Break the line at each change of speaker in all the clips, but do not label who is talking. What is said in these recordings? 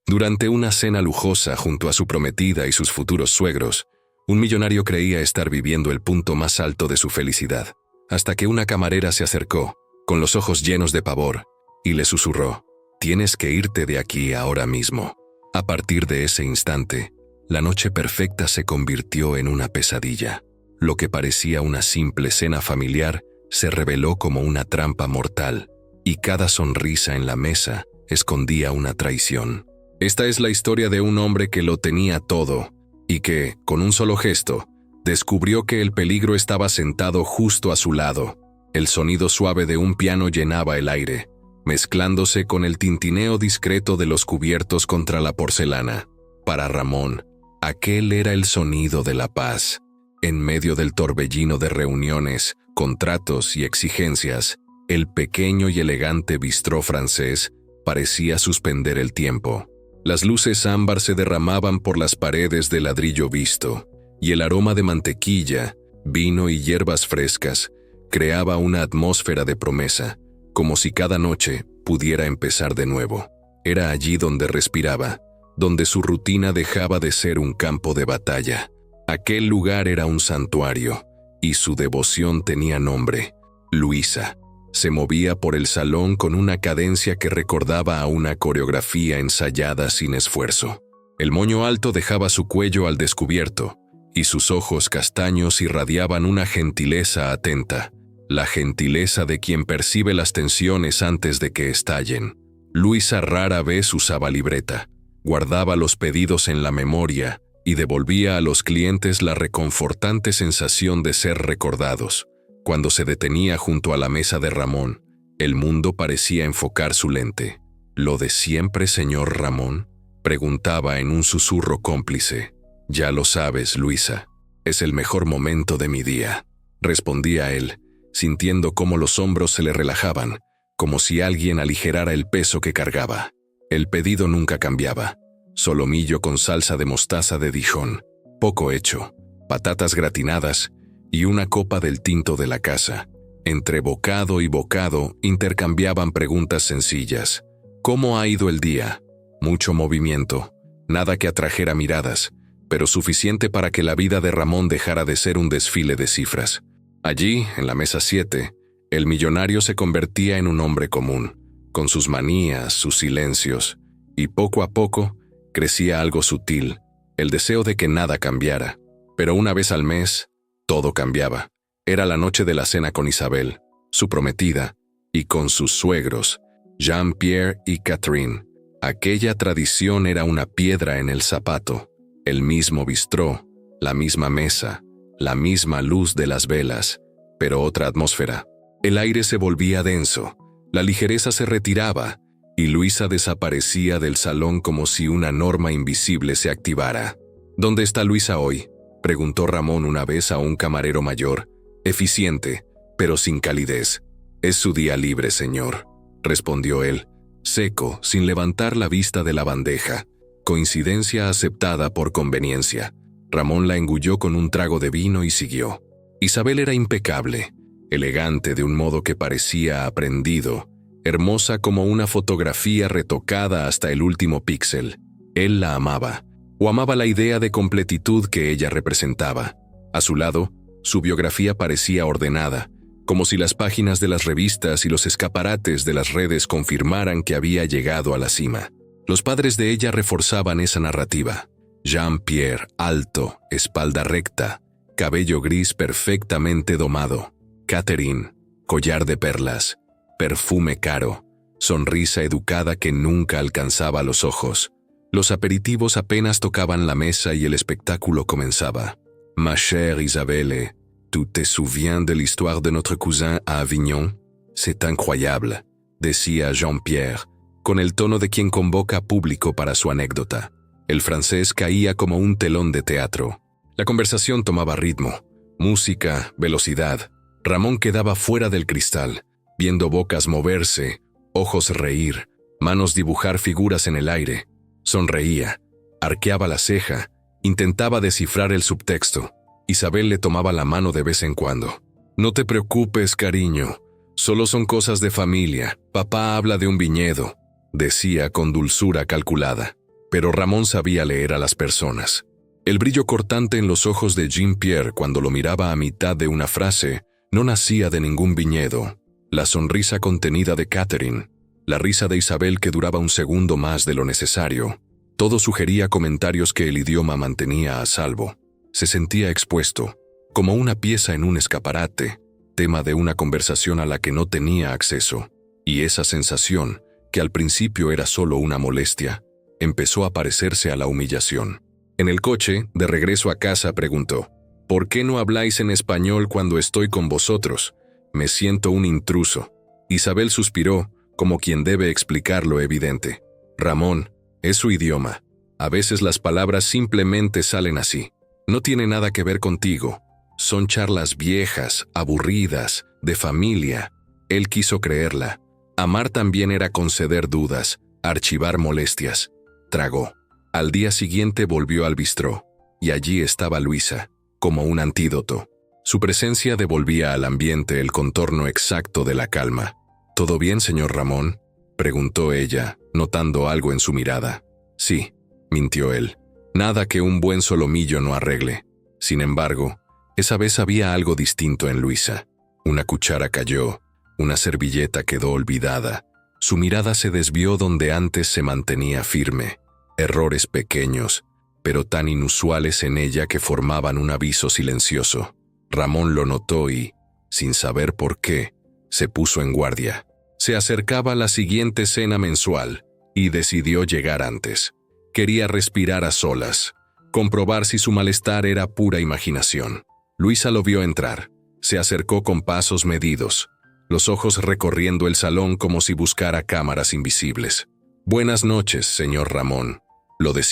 Durante una cena lujosa junto a su prometida y sus futuros suegros, un millonario creía estar viviendo el punto más alto de su felicidad, hasta que una camarera se acercó, con los ojos llenos de pavor, y le susurró: «Tienes que irte de aquí ahora mismo». A partir de ese instante, la noche perfecta se convirtió en una pesadilla. Lo que parecía una simple cena familiar se reveló como una trampa mortal, y cada sonrisa en la mesa escondía una traición. Esta es la historia de un hombre que lo tenía todo, y que, con un solo gesto, descubrió que el peligro estaba sentado justo a su lado. El sonido suave de un piano llenaba el aire, mezclándose con el tintineo discreto de los cubiertos contra la porcelana. Para Ramón, aquel era el sonido de la paz. En medio del torbellino de reuniones, contratos y exigencias, el pequeño y elegante bistró francés parecía suspender el tiempo. Las luces ámbar se derramaban por las paredes de ladrillo visto, y el aroma de mantequilla, vino y hierbas frescas creaba una atmósfera de promesa, como si cada noche pudiera empezar de nuevo. Era allí donde respiraba, donde su rutina dejaba de ser un campo de batalla. Aquel lugar era un santuario, y su devoción tenía nombre: Luisa. Se movía por el salón con una cadencia que recordaba a una coreografía ensayada sin esfuerzo. El moño alto dejaba su cuello al descubierto, y sus ojos castaños irradiaban una gentileza atenta, la gentileza de quien percibe las tensiones antes de que estallen. Luisa rara vez usaba libreta, guardaba los pedidos en la memoria y devolvía a los clientes la reconfortante sensación de ser recordados. Cuando se detenía junto a la mesa de Ramón, el mundo parecía enfocar su lente. «¿Lo de siempre, señor Ramón?», preguntaba en un susurro cómplice. «Ya lo sabes, Luisa, es el mejor momento de mi día», respondía él, sintiendo cómo los hombros se le relajaban, como si alguien aligerara el peso que cargaba. El pedido nunca cambiaba: solomillo con salsa de mostaza de Dijon, poco hecho, patatas gratinadas y una copa del tinto de la casa. Entre bocado y bocado intercambiaban preguntas sencillas. «¿Cómo ha ido el día?». Mucho movimiento, nada que atrajera miradas, pero suficiente para que la vida de Ramón dejara de ser un desfile de cifras. Allí, en la mesa 7, el millonario se convertía en un hombre común, con sus manías, sus silencios, y poco a poco crecía algo sutil, el deseo de que nada cambiara. Pero una vez al mes, todo cambiaba. Era la noche de la cena con Isabel, su prometida, y con sus suegros, Jean-Pierre y Catherine. Aquella tradición era una piedra en el zapato, el mismo bistró, la misma mesa, la misma luz de las velas, pero otra atmósfera. El aire se volvía denso, la ligereza se retiraba, y Luisa desaparecía del salón como si una norma invisible se activara. «¿Dónde está Luisa hoy?», preguntó Ramón una vez a un camarero mayor, eficiente, pero sin calidez. «Es su día libre, señor», respondió él, seco, sin levantar la vista de la bandeja. Coincidencia aceptada por conveniencia. Ramón la engulló con un trago de vino y siguió. Isabel era impecable, elegante de un modo que parecía aprendido, hermosa como una fotografía retocada hasta el último píxel. Él la amaba, o amaba la idea de completitud que ella representaba. A su lado, su biografía parecía ordenada, como si las páginas de las revistas y los escaparates de las redes confirmaran que había llegado a la cima. Los padres de ella reforzaban esa narrativa. Jean-Pierre, alto, espalda recta, cabello gris perfectamente domado. Catherine, collar de perlas, perfume caro, sonrisa educada que nunca alcanzaba los ojos. Los aperitivos apenas tocaban la mesa y el espectáculo comenzaba. «Ma chère Isabelle, tu te souviens de l'histoire de notre cousin à Avignon? C'est incroyable», decía Jean-Pierre, con el tono de quien convoca público para su anécdota. El francés caía como un telón de teatro. La conversación tomaba ritmo, música, velocidad. Ramón quedaba fuera del cristal, viendo bocas moverse, ojos reír, manos dibujar figuras en el aire. Sonreía, arqueaba la ceja, intentaba descifrar el subtexto. Isabel le tomaba la mano de vez en cuando. «No te preocupes, cariño, solo son cosas de familia. Papá habla de un viñedo», decía con dulzura calculada. Pero Ramón sabía leer a las personas. El brillo cortante en los ojos de Jean-Pierre cuando lo miraba a mitad de una frase no nacía de ningún viñedo. La sonrisa contenida de Catherine, la risa de Isabel que duraba un segundo más de lo necesario, todo sugería comentarios que el idioma mantenía a salvo. Se sentía expuesto, como una pieza en un escaparate, tema de una conversación a la que no tenía acceso. Y esa sensación, que al principio era solo una molestia, empezó a parecerse a la humillación. En el coche, de regreso a casa, preguntó: «¿Por qué no habláis en español cuando estoy con vosotros? Me siento un intruso». Isabel suspiró, como quien debe explicar lo evidente. «Ramón, es su idioma. A veces las palabras simplemente salen así. No tiene nada que ver contigo. Son charlas viejas, aburridas, de familia». Él quiso creerla. Amar también era conceder dudas, archivar molestias. Tragó. Al día siguiente volvió al bistró, y allí estaba Luisa, como un antídoto. Su presencia devolvía al ambiente el contorno exacto de la calma. «¿Todo bien, señor Ramón?», preguntó ella, notando algo en su mirada. «Sí», mintió él. «Nada que un buen solomillo no arregle». Sin embargo, esa vez había algo distinto en Luisa. Una cuchara cayó, una servilleta quedó olvidada. Su mirada se desvió donde antes se mantenía firme. Errores pequeños, pero tan inusuales en ella que formaban un aviso silencioso. Ramón lo notó y, sin saber por qué, se puso en guardia. Se acercaba la siguiente cena mensual y decidió llegar antes. Quería respirar a solas, comprobar si su malestar era pura imaginación. Luisa lo vio entrar. Se acercó con pasos medidos, los ojos recorriendo el salón como si buscara cámaras invisibles. «Buenas noches, señor Ramón». «Lo de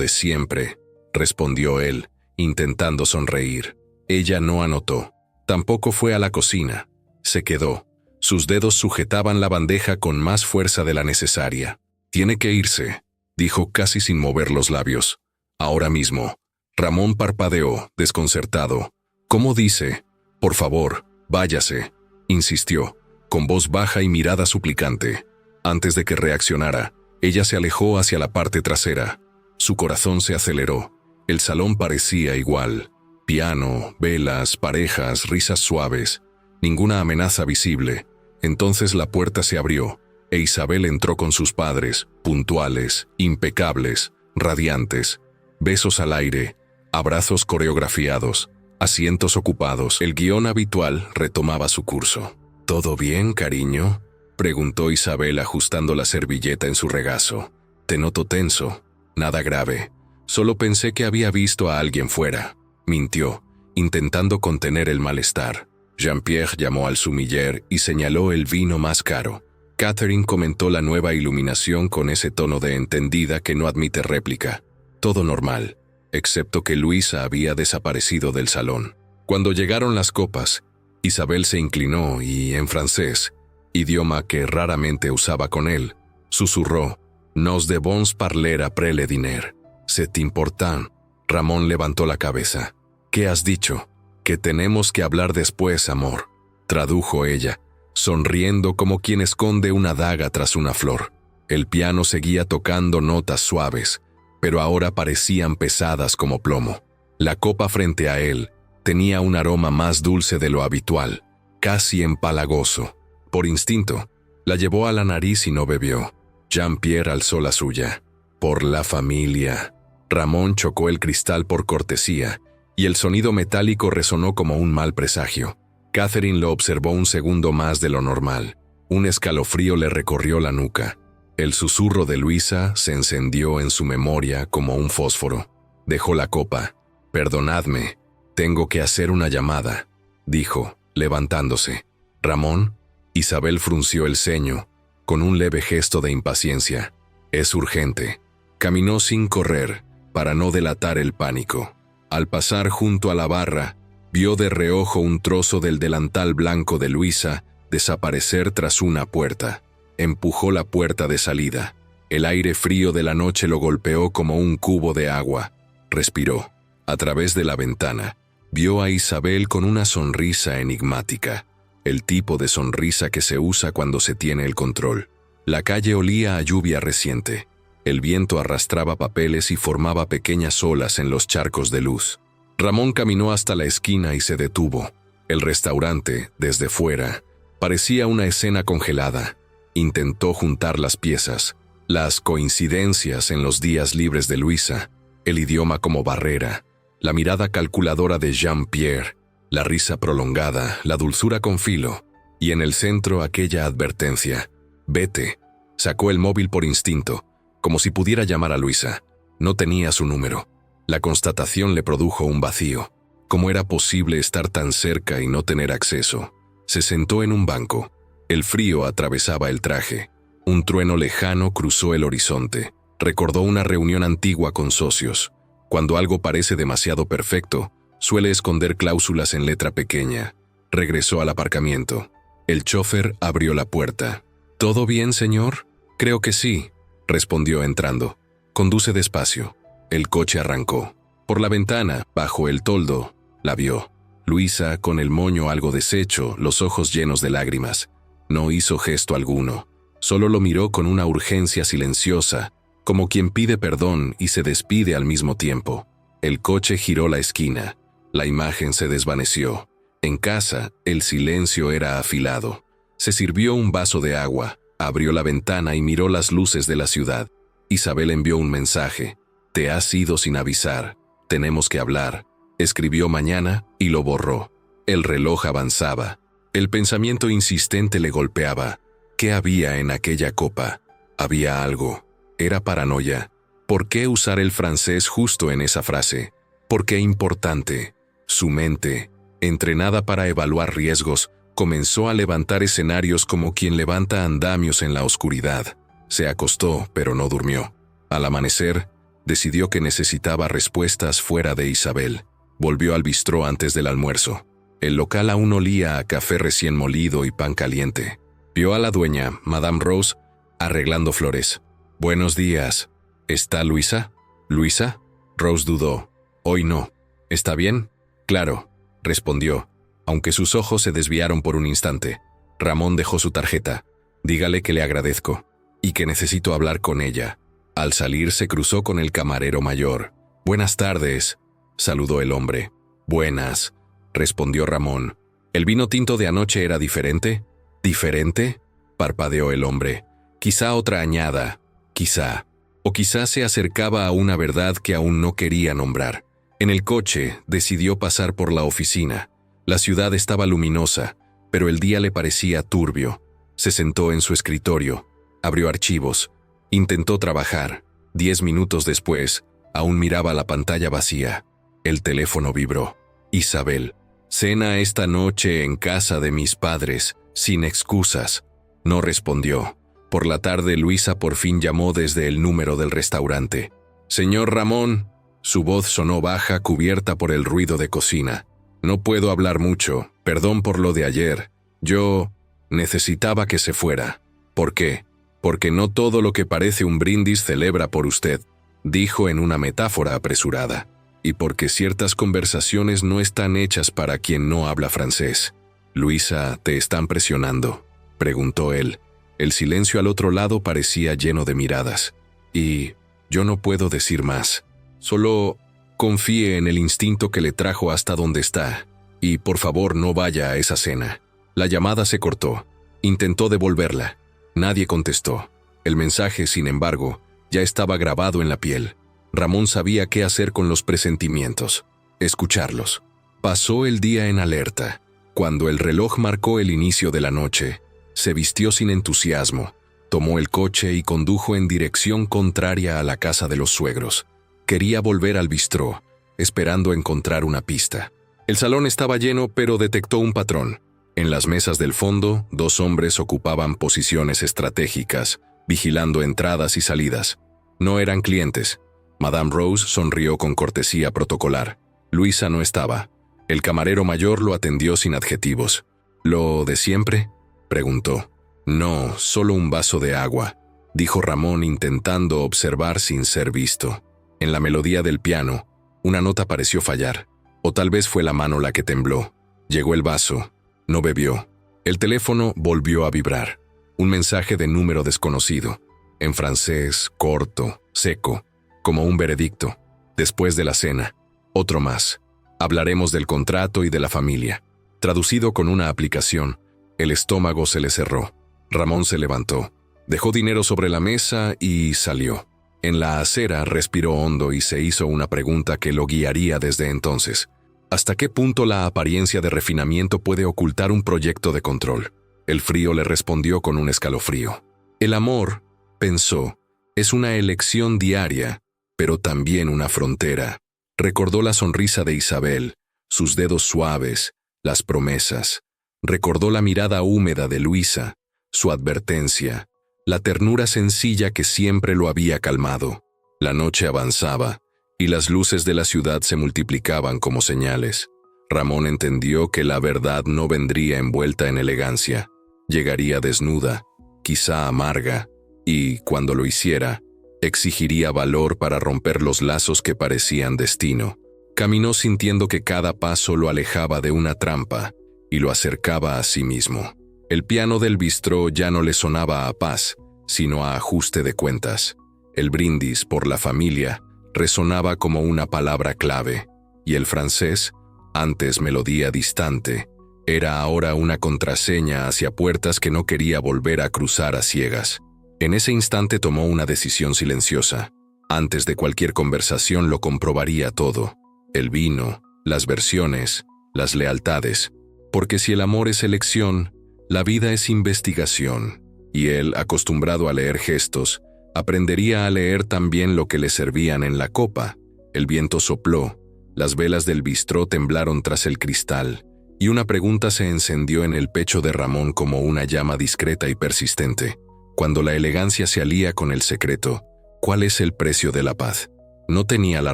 siempre, respondió él, intentando sonreír. Ella no anotó. Tampoco fue a la cocina. Se quedó. Sus dedos sujetaban la bandeja con más fuerza de la necesaria. «Tiene que irse», dijo casi sin mover los labios. «Ahora mismo». Ramón parpadeó, desconcertado. «¿Cómo dice? Por favor, váyase», insistió, con voz baja y mirada suplicante. Antes de que reaccionara, ella se alejó hacia la parte trasera. Su corazón se aceleró. El salón parecía igual. Piano, velas, parejas, risas suaves. Ninguna amenaza visible. Entonces la puerta se abrió, e Isabel entró con sus padres, puntuales, impecables, radiantes. Besos al aire, abrazos coreografiados, asientos ocupados. El guión habitual retomaba su curso. «¿Todo bien, cariño?», preguntó Isabel ajustando la servilleta en su regazo. «Te noto tenso». «Nada grave. Solo pensé que había visto a alguien fuera», mintió, intentando contener el malestar. Jean-Pierre llamó al sumiller y señaló el vino más caro. Catherine comentó la nueva iluminación con ese tono de entendida que no admite réplica. Todo normal, excepto que Luisa había desaparecido del salón. Cuando llegaron las copas, Isabel se inclinó y, en francés, idioma que raramente usaba con él, susurró: «Nous devons parler après le dîner. C'est important». Ramón levantó la cabeza. «¿Qué has dicho?» «Que tenemos que hablar después, amor», tradujo ella, sonriendo como quien esconde una daga tras una flor. El piano seguía tocando notas suaves, pero ahora parecían pesadas como plomo. La copa frente a él tenía un aroma más dulce de lo habitual, casi empalagoso. Por instinto, la llevó a la nariz y no bebió. Jean-Pierre alzó la suya. «Por la familia». Ramón chocó el cristal por cortesía, y el sonido metálico resonó como un mal presagio. Catherine lo observó un segundo más de lo normal. Un escalofrío le recorrió la nuca. El susurro de Luisa se encendió en su memoria como un fósforo. Dejó la copa. «Perdonadme, tengo que hacer una llamada», dijo, levantándose. «¿Ramón?». Isabel frunció el ceño, con un leve gesto de impaciencia. «Es urgente». Caminó sin correr, para no delatar el pánico. Al pasar junto a la barra, vio de reojo un trozo del delantal blanco de Luisa desaparecer tras una puerta. Empujó la puerta de salida. El aire frío de la noche lo golpeó como un cubo de agua. Respiró. A través de la ventana, vio a Isabel con una sonrisa enigmática, el tipo de sonrisa que se usa cuando se tiene el control. La calle olía a lluvia reciente. El viento arrastraba papeles y formaba pequeñas olas en los charcos de luz. Ramón caminó hasta la esquina y se detuvo. El restaurante, desde fuera, parecía una escena congelada. Intentó juntar las piezas, las coincidencias en los días libres de Luisa, el idioma como barrera, la mirada calculadora de Jean-Pierre, la risa prolongada, la dulzura con filo, y en el centro aquella advertencia: «Vete». Sacó el móvil por instinto, como si pudiera llamar a Luisa. No tenía su número. La constatación le produjo un vacío. ¿Cómo era posible estar tan cerca y no tener acceso? Se sentó en un banco. El frío atravesaba el traje. Un trueno lejano cruzó el horizonte. Recordó una reunión antigua con socios. Cuando algo parece demasiado perfecto, suele esconder cláusulas en letra pequeña. Regresó al aparcamiento. El chofer abrió la puerta. «¿Todo bien, señor?» «Creo que sí», respondió entrando. «Conduce despacio». El coche arrancó. Por la ventana, bajo el toldo, la vio. Luisa, con el moño algo deshecho, los ojos llenos de lágrimas. No hizo gesto alguno. Solo lo miró con una urgencia silenciosa, como quien pide perdón y se despide al mismo tiempo. El coche giró la esquina. La imagen se desvaneció. En casa, el silencio era afilado. Se sirvió un vaso de agua, abrió la ventana y miró las luces de la ciudad. Isabel envió un mensaje. «Te has ido sin avisar. Tenemos que hablar». Escribió mañana y lo borró. El reloj avanzaba. El pensamiento insistente le golpeaba. ¿Qué había en aquella copa? Había algo. Era paranoia. ¿Por qué usar el francés justo en esa frase? ¿Por qué importante? Su mente, entrenada para evaluar riesgos, comenzó a levantar escenarios como quien levanta andamios en la oscuridad. Se acostó, pero no durmió. Al amanecer, decidió que necesitaba respuestas fuera de Isabel. Volvió al bistró antes del almuerzo. El local aún olía a café recién molido y pan caliente. Vio a la dueña, Madame Rose, arreglando flores. «Buenos días. ¿Está Luisa?» «¿Luisa?» Rose dudó. «Hoy no. ¿Está bien?» «Claro», respondió, aunque sus ojos se desviaron por un instante. Ramón dejó su tarjeta. «Dígale que le agradezco y que necesito hablar con ella». Al salir se cruzó con el camarero mayor. «Buenas tardes», saludó el hombre. «Buenas», respondió Ramón. «¿El vino tinto de anoche era diferente?» «¿Diferente?», parpadeó el hombre. «Quizá otra añada, quizá. O quizá se acercaba a una verdad que aún no quería nombrar». En el coche decidió pasar por la oficina. La ciudad estaba luminosa, pero el día le parecía turbio. Se sentó en su escritorio, abrió archivos, intentó trabajar. 10 minutos después, aún miraba la pantalla vacía. El teléfono vibró. «Isabel, cena esta noche en casa de mis padres, sin excusas». No respondió. Por la tarde Luisa por fin llamó desde el número del restaurante. «Señor Ramón». Su voz sonó baja, cubierta por el ruido de cocina. «No puedo hablar mucho. Perdón por lo de ayer. Yo necesitaba que se fuera». «¿Por qué?» «Porque no todo lo que parece un brindis celebra por usted», dijo en una metáfora apresurada. «Y porque ciertas conversaciones no están hechas para quien no habla francés». «Luisa, ¿te están presionando?», preguntó él. El silencio al otro lado parecía lleno de miradas. «Y yo no puedo decir más. Solo confíe en el instinto que le trajo hasta donde está. Y por favor no vaya a esa cena». La llamada se cortó. Intentó devolverla. Nadie contestó. El mensaje, sin embargo, ya estaba grabado en la piel. Ramón sabía qué hacer con los presentimientos. Escucharlos. Pasó el día en alerta. Cuando el reloj marcó el inicio de la noche, se vistió sin entusiasmo, tomó el coche y condujo en dirección contraria a la casa de los suegros. Quería volver al bistró, esperando encontrar una pista. El salón estaba lleno, pero detectó un patrón. En las mesas del fondo, 2 hombres ocupaban posiciones estratégicas, vigilando entradas y salidas. No eran clientes. Madame Rose sonrió con cortesía protocolar. Luisa no estaba. El camarero mayor lo atendió sin adjetivos. «¿Lo de siempre?», preguntó. «No, solo un vaso de agua», dijo Ramón intentando observar sin ser visto. En la melodía del piano, una nota pareció fallar. O tal vez fue la mano la que tembló. Llegó el vaso. No bebió. El teléfono volvió a vibrar. Un mensaje de número desconocido. en francés, corto, seco, como un veredicto. Después de la cena, otro más. Hablaremos del contrato y de la familia. Traducido con una aplicación, el estómago se le cerró. Ramón se levantó, dejó dinero sobre la mesa y salió. En la acera respiró hondo y se hizo una pregunta que lo guiaría desde entonces. ¿Hasta qué punto la apariencia de refinamiento puede ocultar un proyecto de control? El frío le respondió con un escalofrío. El amor, pensó, es una elección diaria, pero también una frontera. Recordó la sonrisa de Isabel, sus dedos suaves, las promesas. Recordó la mirada húmeda de Luisa, su advertencia, la ternura sencilla que siempre lo había calmado. La noche avanzaba, y las luces de la ciudad se multiplicaban como señales. Ramón entendió que la verdad no vendría envuelta en elegancia. Llegaría desnuda, quizá amarga, y, cuando lo hiciera, exigiría valor para romper los lazos que parecían destino. Caminó sintiendo que cada paso lo alejaba de una trampa y lo acercaba a sí mismo. El piano del bistró ya no le sonaba a paz, sino a ajuste de cuentas. El brindis por la familia resonaba como una palabra clave, y el francés, antes melodía distante, era ahora una contraseña hacia puertas que no quería volver a cruzar a ciegas. En ese instante tomó una decisión silenciosa. Antes de cualquier conversación lo comprobaría todo. El vino, las versiones, las lealtades. Porque si el amor es elección, la vida es investigación. Y él, acostumbrado a leer gestos, aprendería a leer también lo que le servían en la copa. El viento sopló, las velas del bistró temblaron tras el cristal, y una pregunta se encendió en el pecho de Ramón como una llama discreta y persistente. Cuando la elegancia se alía con el secreto, ¿cuál es el precio de la paz? No tenía la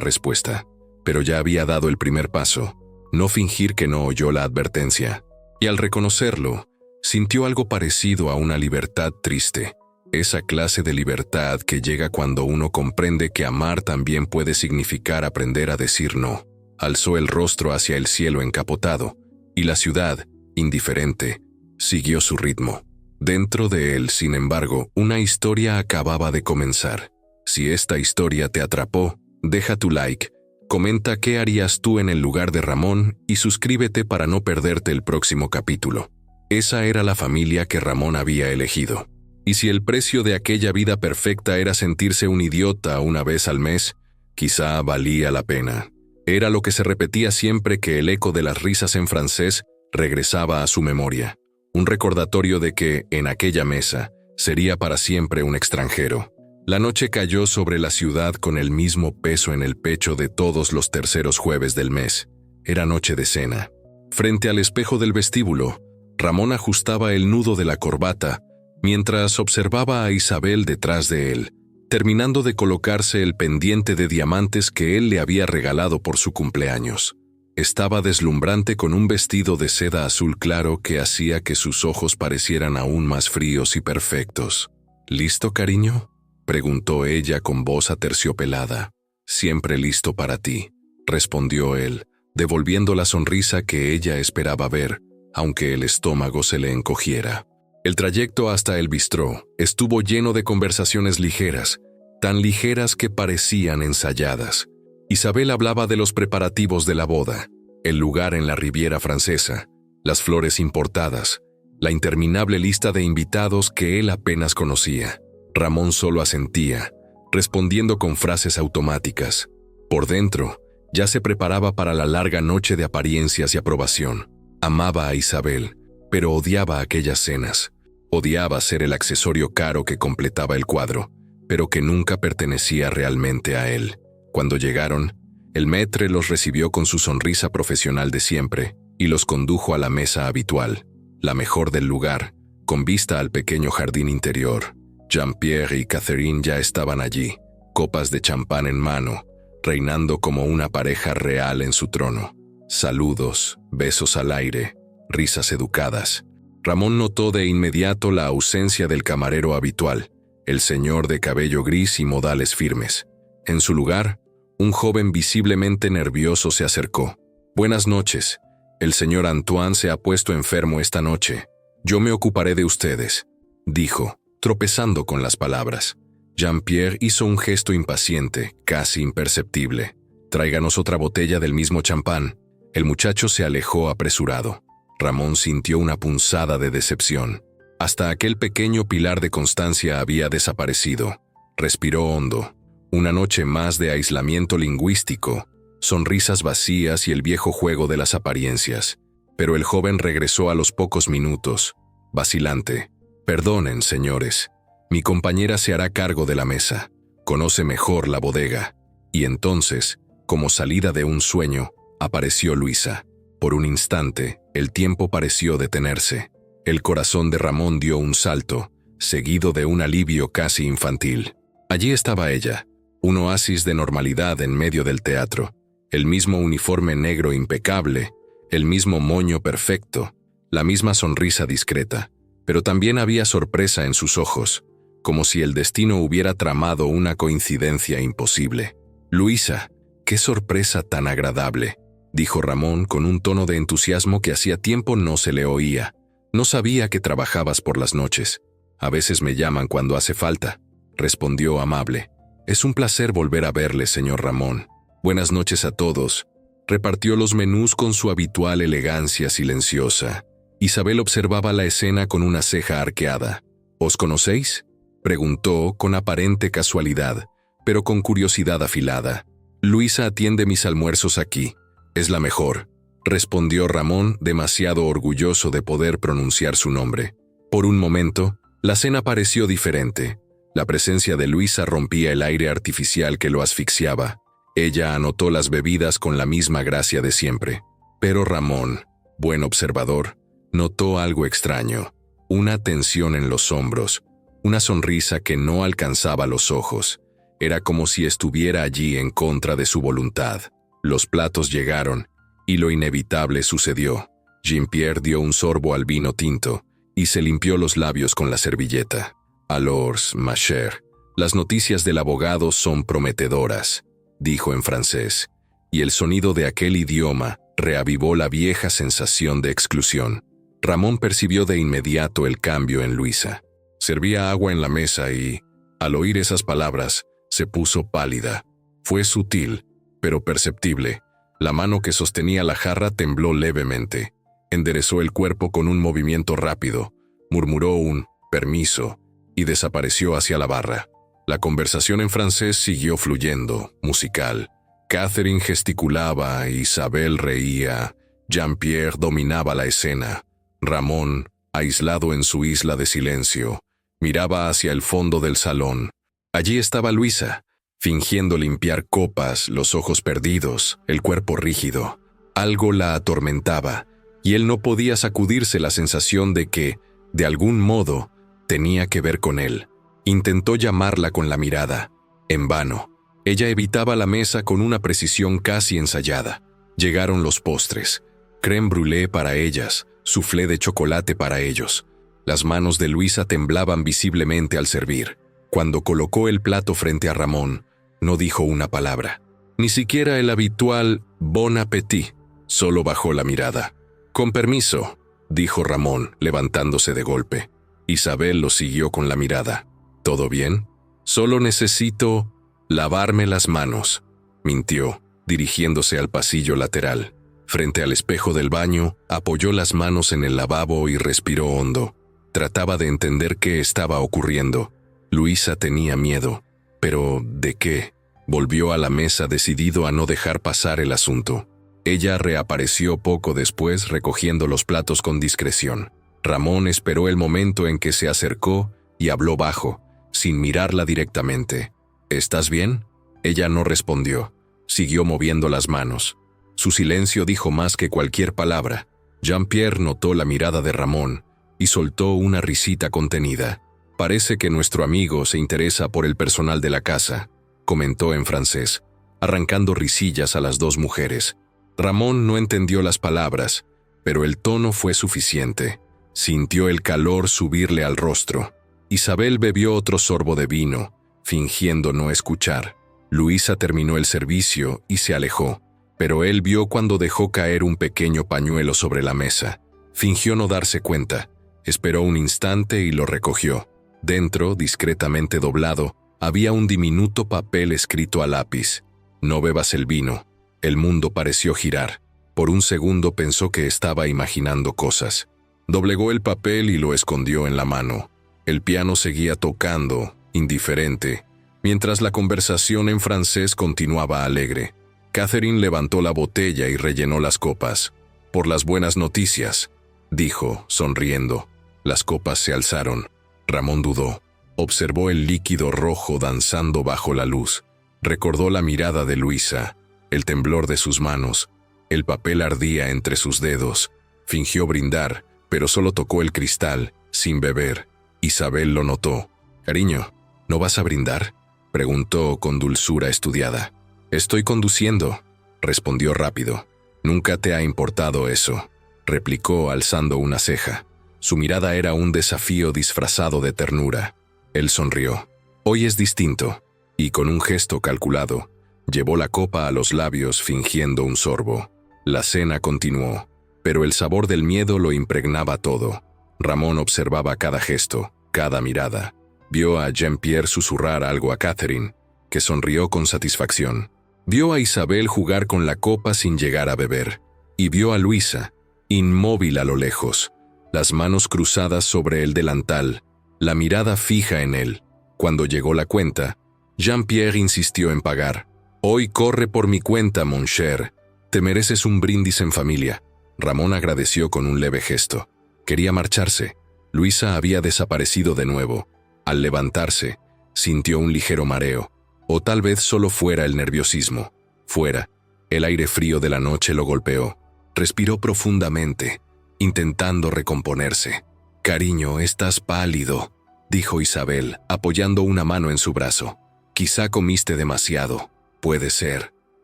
respuesta, pero ya había dado el primer paso, no fingir que no oyó la advertencia. Y al reconocerlo, sintió algo parecido a una libertad triste, esa clase de libertad que llega cuando uno comprende que amar también puede significar aprender a decir no. Alzó el rostro hacia el cielo encapotado, y la ciudad, indiferente, siguió su ritmo. Dentro de él, sin embargo, una historia acababa de comenzar. Si esta historia te atrapó, deja tu like, comenta qué harías tú en el lugar de Ramón y suscríbete para no perderte el próximo capítulo. Esa era la familia que Ramón había elegido. Y si el precio de aquella vida perfecta era sentirse un idiota una vez al mes, quizá valía la pena. Era lo que se repetía siempre que el eco de las risas en francés regresaba a su memoria. Un recordatorio de que, en aquella mesa, sería para siempre un extranjero. La noche cayó sobre la ciudad con el mismo peso en el pecho de todos los terceros jueves del mes. Era noche de cena. Frente al espejo del vestíbulo, Ramón ajustaba el nudo de la corbata, mientras observaba a Isabel detrás de él, terminando de colocarse el pendiente de diamantes que él le había regalado por su cumpleaños. Estaba deslumbrante con un vestido de seda azul claro que hacía que sus ojos parecieran aún más fríos y perfectos. ¿Listo, cariño?, preguntó ella con voz aterciopelada. Siempre listo para ti, respondió él, devolviendo la sonrisa que ella esperaba ver, aunque el estómago se le encogiera. El trayecto hasta el bistró estuvo lleno de conversaciones ligeras, tan ligeras que parecían ensayadas. Isabel hablaba de los preparativos de la boda, el lugar en la Riviera Francesa, las flores importadas, la interminable lista de invitados que él apenas conocía. Ramón solo asentía, respondiendo con frases automáticas. Por dentro, ya se preparaba para la larga noche de apariencias y aprobación. Amaba a Isabel, pero odiaba aquellas cenas. Odiaba ser el accesorio caro que completaba el cuadro, pero que nunca pertenecía realmente a él. Cuando llegaron, el maître los recibió con su sonrisa profesional de siempre y los condujo a la mesa habitual, la mejor del lugar, con vista al pequeño jardín interior. Jean-Pierre y Catherine ya estaban allí, copas de champán en mano, reinando como una pareja real en su trono. Saludos, besos al aire, risas educadas. Ramón notó de inmediato la ausencia del camarero habitual, el señor de cabello gris y modales firmes. En su lugar, un joven visiblemente nervioso se acercó. «Buenas noches. El señor Antoine se ha puesto enfermo esta noche. Yo me ocuparé de ustedes», dijo, tropezando con las palabras. Jean-Pierre hizo un gesto impaciente, casi imperceptible. «Tráiganos otra botella del mismo champán». El muchacho se alejó apresurado. Ramón sintió una punzada de decepción. Hasta aquel pequeño pilar de constancia había desaparecido. Respiró hondo. Una noche más de aislamiento lingüístico, sonrisas vacías y el viejo juego de las apariencias. Pero el joven regresó a los pocos minutos, vacilante. «Perdonen, señores. Mi compañera se hará cargo de la mesa. Conoce mejor la bodega». Y entonces, como salida de un sueño, apareció Luisa. Por un instante, el tiempo pareció detenerse. El corazón de Ramón dio un salto, seguido de un alivio casi infantil. Allí estaba ella, un oasis de normalidad en medio del teatro. El mismo uniforme negro impecable, el mismo moño perfecto, la misma sonrisa discreta. Pero también había sorpresa en sus ojos, como si el destino hubiera tramado una coincidencia imposible. «Luisa, qué sorpresa tan agradable», dijo Ramón con un tono de entusiasmo que hacía tiempo no se le oía. «No sabía que trabajabas por las noches. A veces me llaman cuando hace falta», respondió amable. «Es un placer volver a verle, señor Ramón. Buenas noches a todos». Repartió los menús con su habitual elegancia silenciosa. Isabel observaba la escena con una ceja arqueada. «¿Os conocéis?», preguntó con aparente casualidad, pero con curiosidad afilada. «Luisa atiende mis almuerzos aquí. Es la mejor», respondió Ramón, demasiado orgulloso de poder pronunciar su nombre. Por un momento, la cena pareció diferente. La presencia de Luisa rompía el aire artificial que lo asfixiaba. Ella anotó las bebidas con la misma gracia de siempre. Pero Ramón, buen observador, notó algo extraño, una tensión en los hombros, una sonrisa que no alcanzaba los ojos. Era como si estuviera allí en contra de su voluntad. Los platos llegaron, y lo inevitable sucedió. Jean-Pierre dio un sorbo al vino tinto, y se limpió los labios con la servilleta. «Alors, ma chère, las noticias del abogado son prometedoras», dijo en francés, y el sonido de aquel idioma reavivó la vieja sensación de exclusión. Ramón percibió de inmediato el cambio en Luisa. Servía agua en la mesa y, al oír esas palabras, se puso pálida. Fue sutil, pero perceptible. La mano que sostenía la jarra tembló levemente. Enderezó el cuerpo con un movimiento rápido, murmuró un «permiso» y desapareció hacia la barra. La conversación en francés siguió fluyendo, musical. Catherine gesticulaba, Isabel reía, Jean-Pierre dominaba la escena. Ramón, aislado en su isla de silencio, miraba hacia el fondo del salón. Allí estaba Luisa, fingiendo limpiar copas, los ojos perdidos, el cuerpo rígido. Algo la atormentaba, y él no podía sacudirse la sensación de que, de algún modo, tenía que ver con él. Intentó llamarla con la mirada. En vano. Ella evitaba la mesa con una precisión casi ensayada. Llegaron los postres. Crème brûlée para ellas, soufflé de chocolate para ellos. Las manos de Luisa temblaban visiblemente al servir. Cuando colocó el plato frente a Ramón, no dijo una palabra. Ni siquiera el habitual «bon appétit». Solo bajó la mirada. «Con permiso», dijo Ramón, levantándose de golpe. Isabel lo siguió con la mirada. «¿Todo bien? Solo necesito lavarme las manos», mintió, dirigiéndose al pasillo lateral. Frente al espejo del baño, apoyó las manos en el lavabo y respiró hondo. Trataba de entender qué estaba ocurriendo. Luisa tenía miedo. ¿Pero de qué? Volvió a la mesa decidido a no dejar pasar el asunto. Ella reapareció poco después recogiendo los platos con discreción. Ramón esperó el momento en que se acercó y habló bajo, sin mirarla directamente. «¿Estás bien?». Ella no respondió. Siguió moviendo las manos. Su silencio dijo más que cualquier palabra. Jean-Pierre notó la mirada de Ramón y soltó una risita contenida. «Parece que nuestro amigo se interesa por el personal de la casa», comentó en francés, arrancando risillas a las dos mujeres. Ramón no entendió las palabras, pero el tono fue suficiente. Sintió el calor subirle al rostro. Isabel bebió otro sorbo de vino, fingiendo no escuchar. Luisa terminó el servicio y se alejó, pero él vio cuando dejó caer un pequeño pañuelo sobre la mesa. Fingió no darse cuenta, esperó un instante y lo recogió. Dentro, discretamente doblado, Había un diminuto papel escrito a lápiz: no bebas el vino. El mundo pareció girar. Por un segundo pensó que estaba imaginando cosas. Doblegó el papel y lo escondió en la mano. El piano seguía tocando, indiferente, mientras la conversación en francés continuaba alegre. Catherine levantó la botella y rellenó las copas. «Por las buenas noticias», dijo, sonriendo. Las copas se alzaron. Ramón dudó. Observó el líquido rojo danzando bajo la luz. Recordó la mirada de Luisa, el temblor de sus manos. El papel ardía entre sus dedos. Fingió brindar, pero solo tocó el cristal, sin beber. Isabel lo notó. «Cariño, ¿no vas a brindar?», preguntó con dulzura estudiada. «Estoy conduciendo», respondió rápido. «Nunca te ha importado eso», replicó alzando una ceja. Su mirada era un desafío disfrazado de ternura. Él sonrió. «Hoy es distinto», y con un gesto calculado, llevó la copa a los labios fingiendo un sorbo. La cena continuó, pero el sabor del miedo lo impregnaba todo. Ramón observaba cada gesto, cada mirada. Vio a Jean-Pierre susurrar algo a Catherine, que sonrió con satisfacción. Vio a Isabel jugar con la copa sin llegar a beber. Y vio a Luisa, inmóvil a lo lejos, las manos cruzadas sobre el delantal, la mirada fija en él. Cuando llegó la cuenta, Jean-Pierre insistió en pagar. «Hoy corre por mi cuenta, mon cher. Te mereces un brindis en familia». Ramón agradeció con un leve gesto. Quería marcharse. Luisa había desaparecido de nuevo. Al levantarse, sintió un ligero mareo. O tal vez solo fuera el nerviosismo. Fuera, el aire frío de la noche lo golpeó. Respiró profundamente, intentando recomponerse. «Cariño, estás pálido», dijo Isabel, apoyando una mano en su brazo. «Quizá comiste demasiado». «Puede ser»,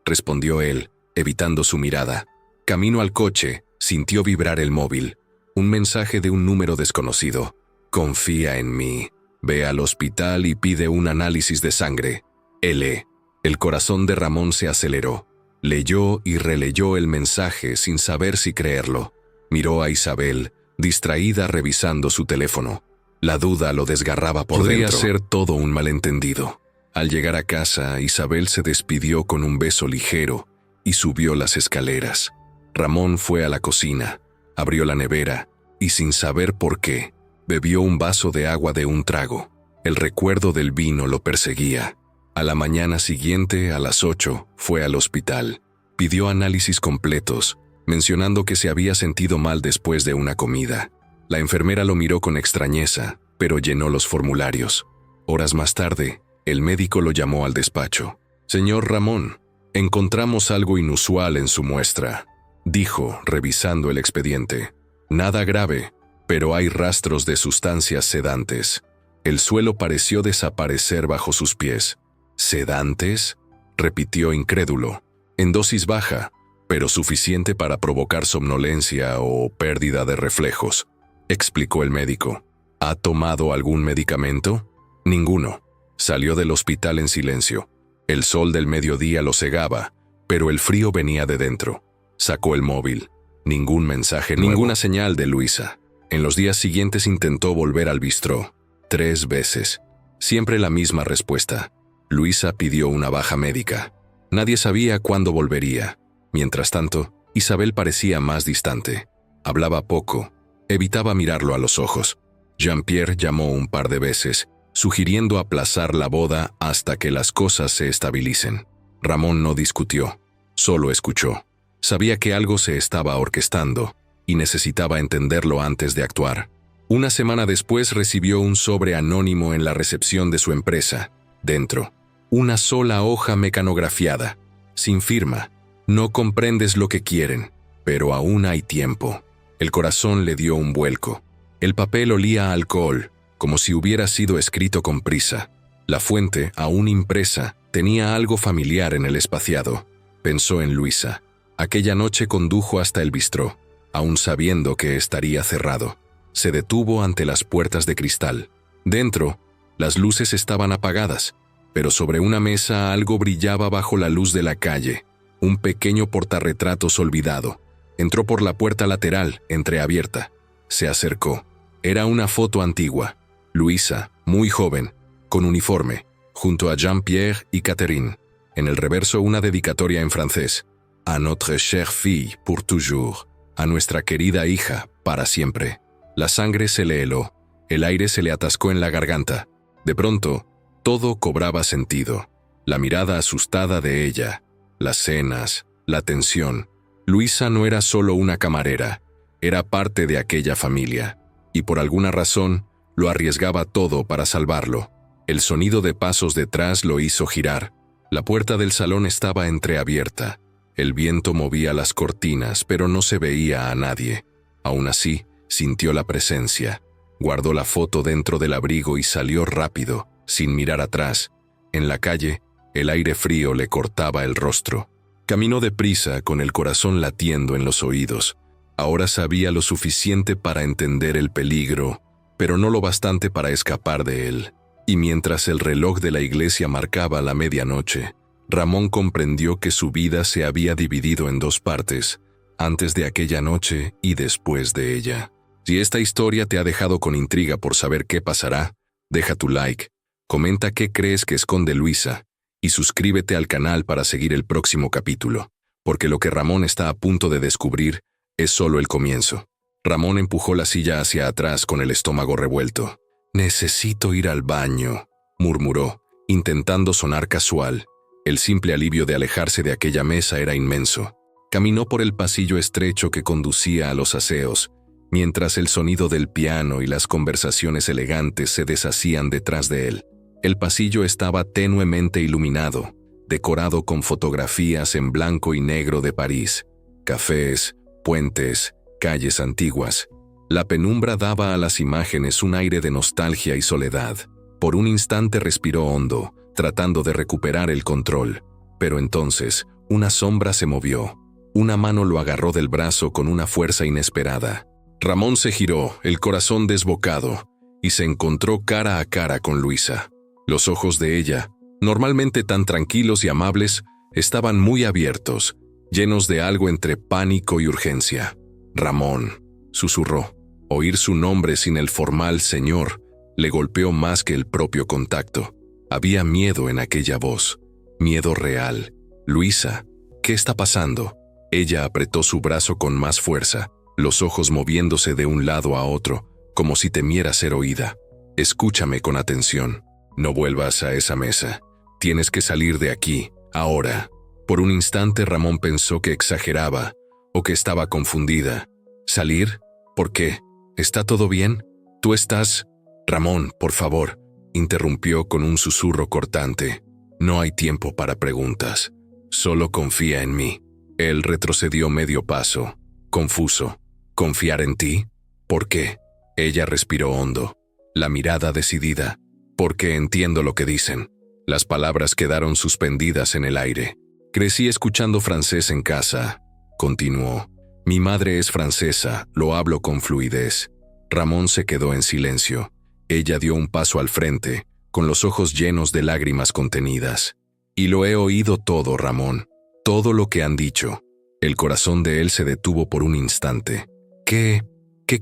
respondió él, evitando su mirada. Camino al coche, sintió vibrar el móvil. Un mensaje de un número desconocido. «Confía en mí. Ve al hospital y pide un análisis de sangre. L». El corazón de Ramón se aceleró. Leyó y releyó el mensaje sin saber si creerlo. Miró a Isabel, distraída revisando su teléfono. La duda lo desgarraba por dentro. Podría ser todo un malentendido. Al llegar a casa, Isabel se despidió con un beso ligero y subió las escaleras. Ramón fue a la cocina, abrió la nevera y, sin saber por qué, bebió un vaso de agua de un trago. El recuerdo del vino lo perseguía. A la mañana siguiente, a las 8, fue al hospital. Pidió análisis completos, mencionando que se había sentido mal después de una comida. La enfermera lo miró con extrañeza, pero llenó los formularios. Horas más tarde, el médico lo llamó al despacho. «Señor Ramón, encontramos algo inusual en su muestra», dijo, revisando el expediente. «Nada grave, pero hay rastros de sustancias sedantes». El suelo pareció desaparecer bajo sus pies. «¿Sedantes?», repitió incrédulo. «En dosis baja, pero suficiente para provocar somnolencia o pérdida de reflejos», explicó el médico. «¿Ha tomado algún medicamento?». «Ninguno». Salió del hospital en silencio. El sol del mediodía lo cegaba, pero el frío venía de dentro. Sacó el móvil. Ningún mensaje nuevo. Ninguna señal de Luisa. En los días siguientes intentó volver al bistró. 3 veces. Siempre la misma respuesta. Luisa pidió una baja médica. Nadie sabía cuándo volvería. Mientras tanto, Isabel parecía más distante. Hablaba poco. Evitaba mirarlo a los ojos. Jean-Pierre llamó un par de veces, sugiriendo aplazar la boda hasta que las cosas se estabilicen. Ramón no discutió, solo escuchó. Sabía que algo se estaba orquestando y necesitaba entenderlo antes de actuar. Una semana después recibió un sobre anónimo en la recepción de su empresa. Dentro, una sola hoja mecanografiada, sin firma. «No comprendes lo que quieren, pero aún hay tiempo». El corazón le dio un vuelco. El papel olía a alcohol, como si hubiera sido escrito con prisa. La fuente, aún impresa, tenía algo familiar en el espaciado. Pensó en Luisa. Aquella noche condujo hasta el bistró, aún sabiendo que estaría cerrado. Se detuvo ante las puertas de cristal. Dentro, las luces estaban apagadas, pero sobre una mesa algo brillaba bajo la luz de la calle. Un pequeño portarretratos olvidado. Entró por la puerta lateral, entreabierta. Se acercó. Era una foto antigua. Luisa, muy joven, con uniforme, junto a Jean-Pierre y Catherine. En el reverso una dedicatoria en francés. A notre chère fille pour toujours. A nuestra querida hija, para siempre. La sangre se le heló. El aire se le atascó en la garganta. De pronto, todo cobraba sentido. La mirada asustada de ella, las cenas, la tensión. Luisa no era solo una camarera, era parte de aquella familia. Y por alguna razón, lo arriesgaba todo para salvarlo. El sonido de pasos detrás lo hizo girar. La puerta del salón estaba entreabierta. El viento movía las cortinas, pero no se veía a nadie. Aún así, sintió la presencia. Guardó la foto dentro del abrigo y salió rápido, sin mirar atrás. En la calle, el aire frío le cortaba el rostro. Caminó deprisa, con el corazón latiendo en los oídos. Ahora sabía lo suficiente para entender el peligro, pero no lo bastante para escapar de él. Y mientras el reloj de la iglesia marcaba la medianoche, Ramón comprendió que su vida se había dividido en dos partes, antes de aquella noche y después de ella. Si esta historia te ha dejado con intriga por saber qué pasará, deja tu like, comenta qué crees que esconde Luisa y suscríbete al canal para seguir el próximo capítulo, porque lo que Ramón está a punto de descubrir es solo el comienzo. Ramón empujó la silla hacia atrás con el estómago revuelto. «Necesito ir al baño», murmuró, intentando sonar casual. El simple alivio de alejarse de aquella mesa era inmenso. Caminó por el pasillo estrecho que conducía a los aseos, mientras el sonido del piano y las conversaciones elegantes se deshacían detrás de él. El pasillo estaba tenuemente iluminado, decorado con fotografías en blanco y negro de París, cafés, puentes, calles antiguas. La penumbra daba a las imágenes un aire de nostalgia y soledad. Por un instante respiró hondo, tratando de recuperar el control, pero entonces una sombra se movió. Una mano lo agarró del brazo con una fuerza inesperada. Ramón se giró, el corazón desbocado, y se encontró cara a cara con Luisa. Los ojos de ella, normalmente tan tranquilos y amables, estaban muy abiertos, llenos de algo entre pánico y urgencia. «Ramón», susurró. Oír su nombre sin el formal señor le golpeó más que el propio contacto. Había miedo en aquella voz, miedo real. «Luisa, ¿qué está pasando?» Ella apretó su brazo con más fuerza, los ojos moviéndose de un lado a otro, como si temiera ser oída. «Escúchame con atención. No vuelvas a esa mesa. Tienes que salir de aquí, ahora». Por un instante Ramón pensó que exageraba, o que estaba confundida. «¿Salir? ¿Por qué? ¿Está todo bien? ¿Tú estás...?» «Ramón, por favor», interrumpió con un susurro cortante. «No hay tiempo para preguntas. Solo confía en mí». Él retrocedió medio paso, confuso. «¿Confiar en ti? ¿Por qué?» Ella respiró hondo, la mirada decidida. «Porque entiendo lo que dicen». Las palabras quedaron suspendidas en el aire. «Crecí escuchando francés en casa», continuó. «Mi madre es francesa, lo hablo con fluidez». Ramón se quedó en silencio. Ella dio un paso al frente, con los ojos llenos de lágrimas contenidas. «Y lo he oído todo, Ramón. Todo lo que han dicho». El corazón de él se detuvo por un instante. ¿Qué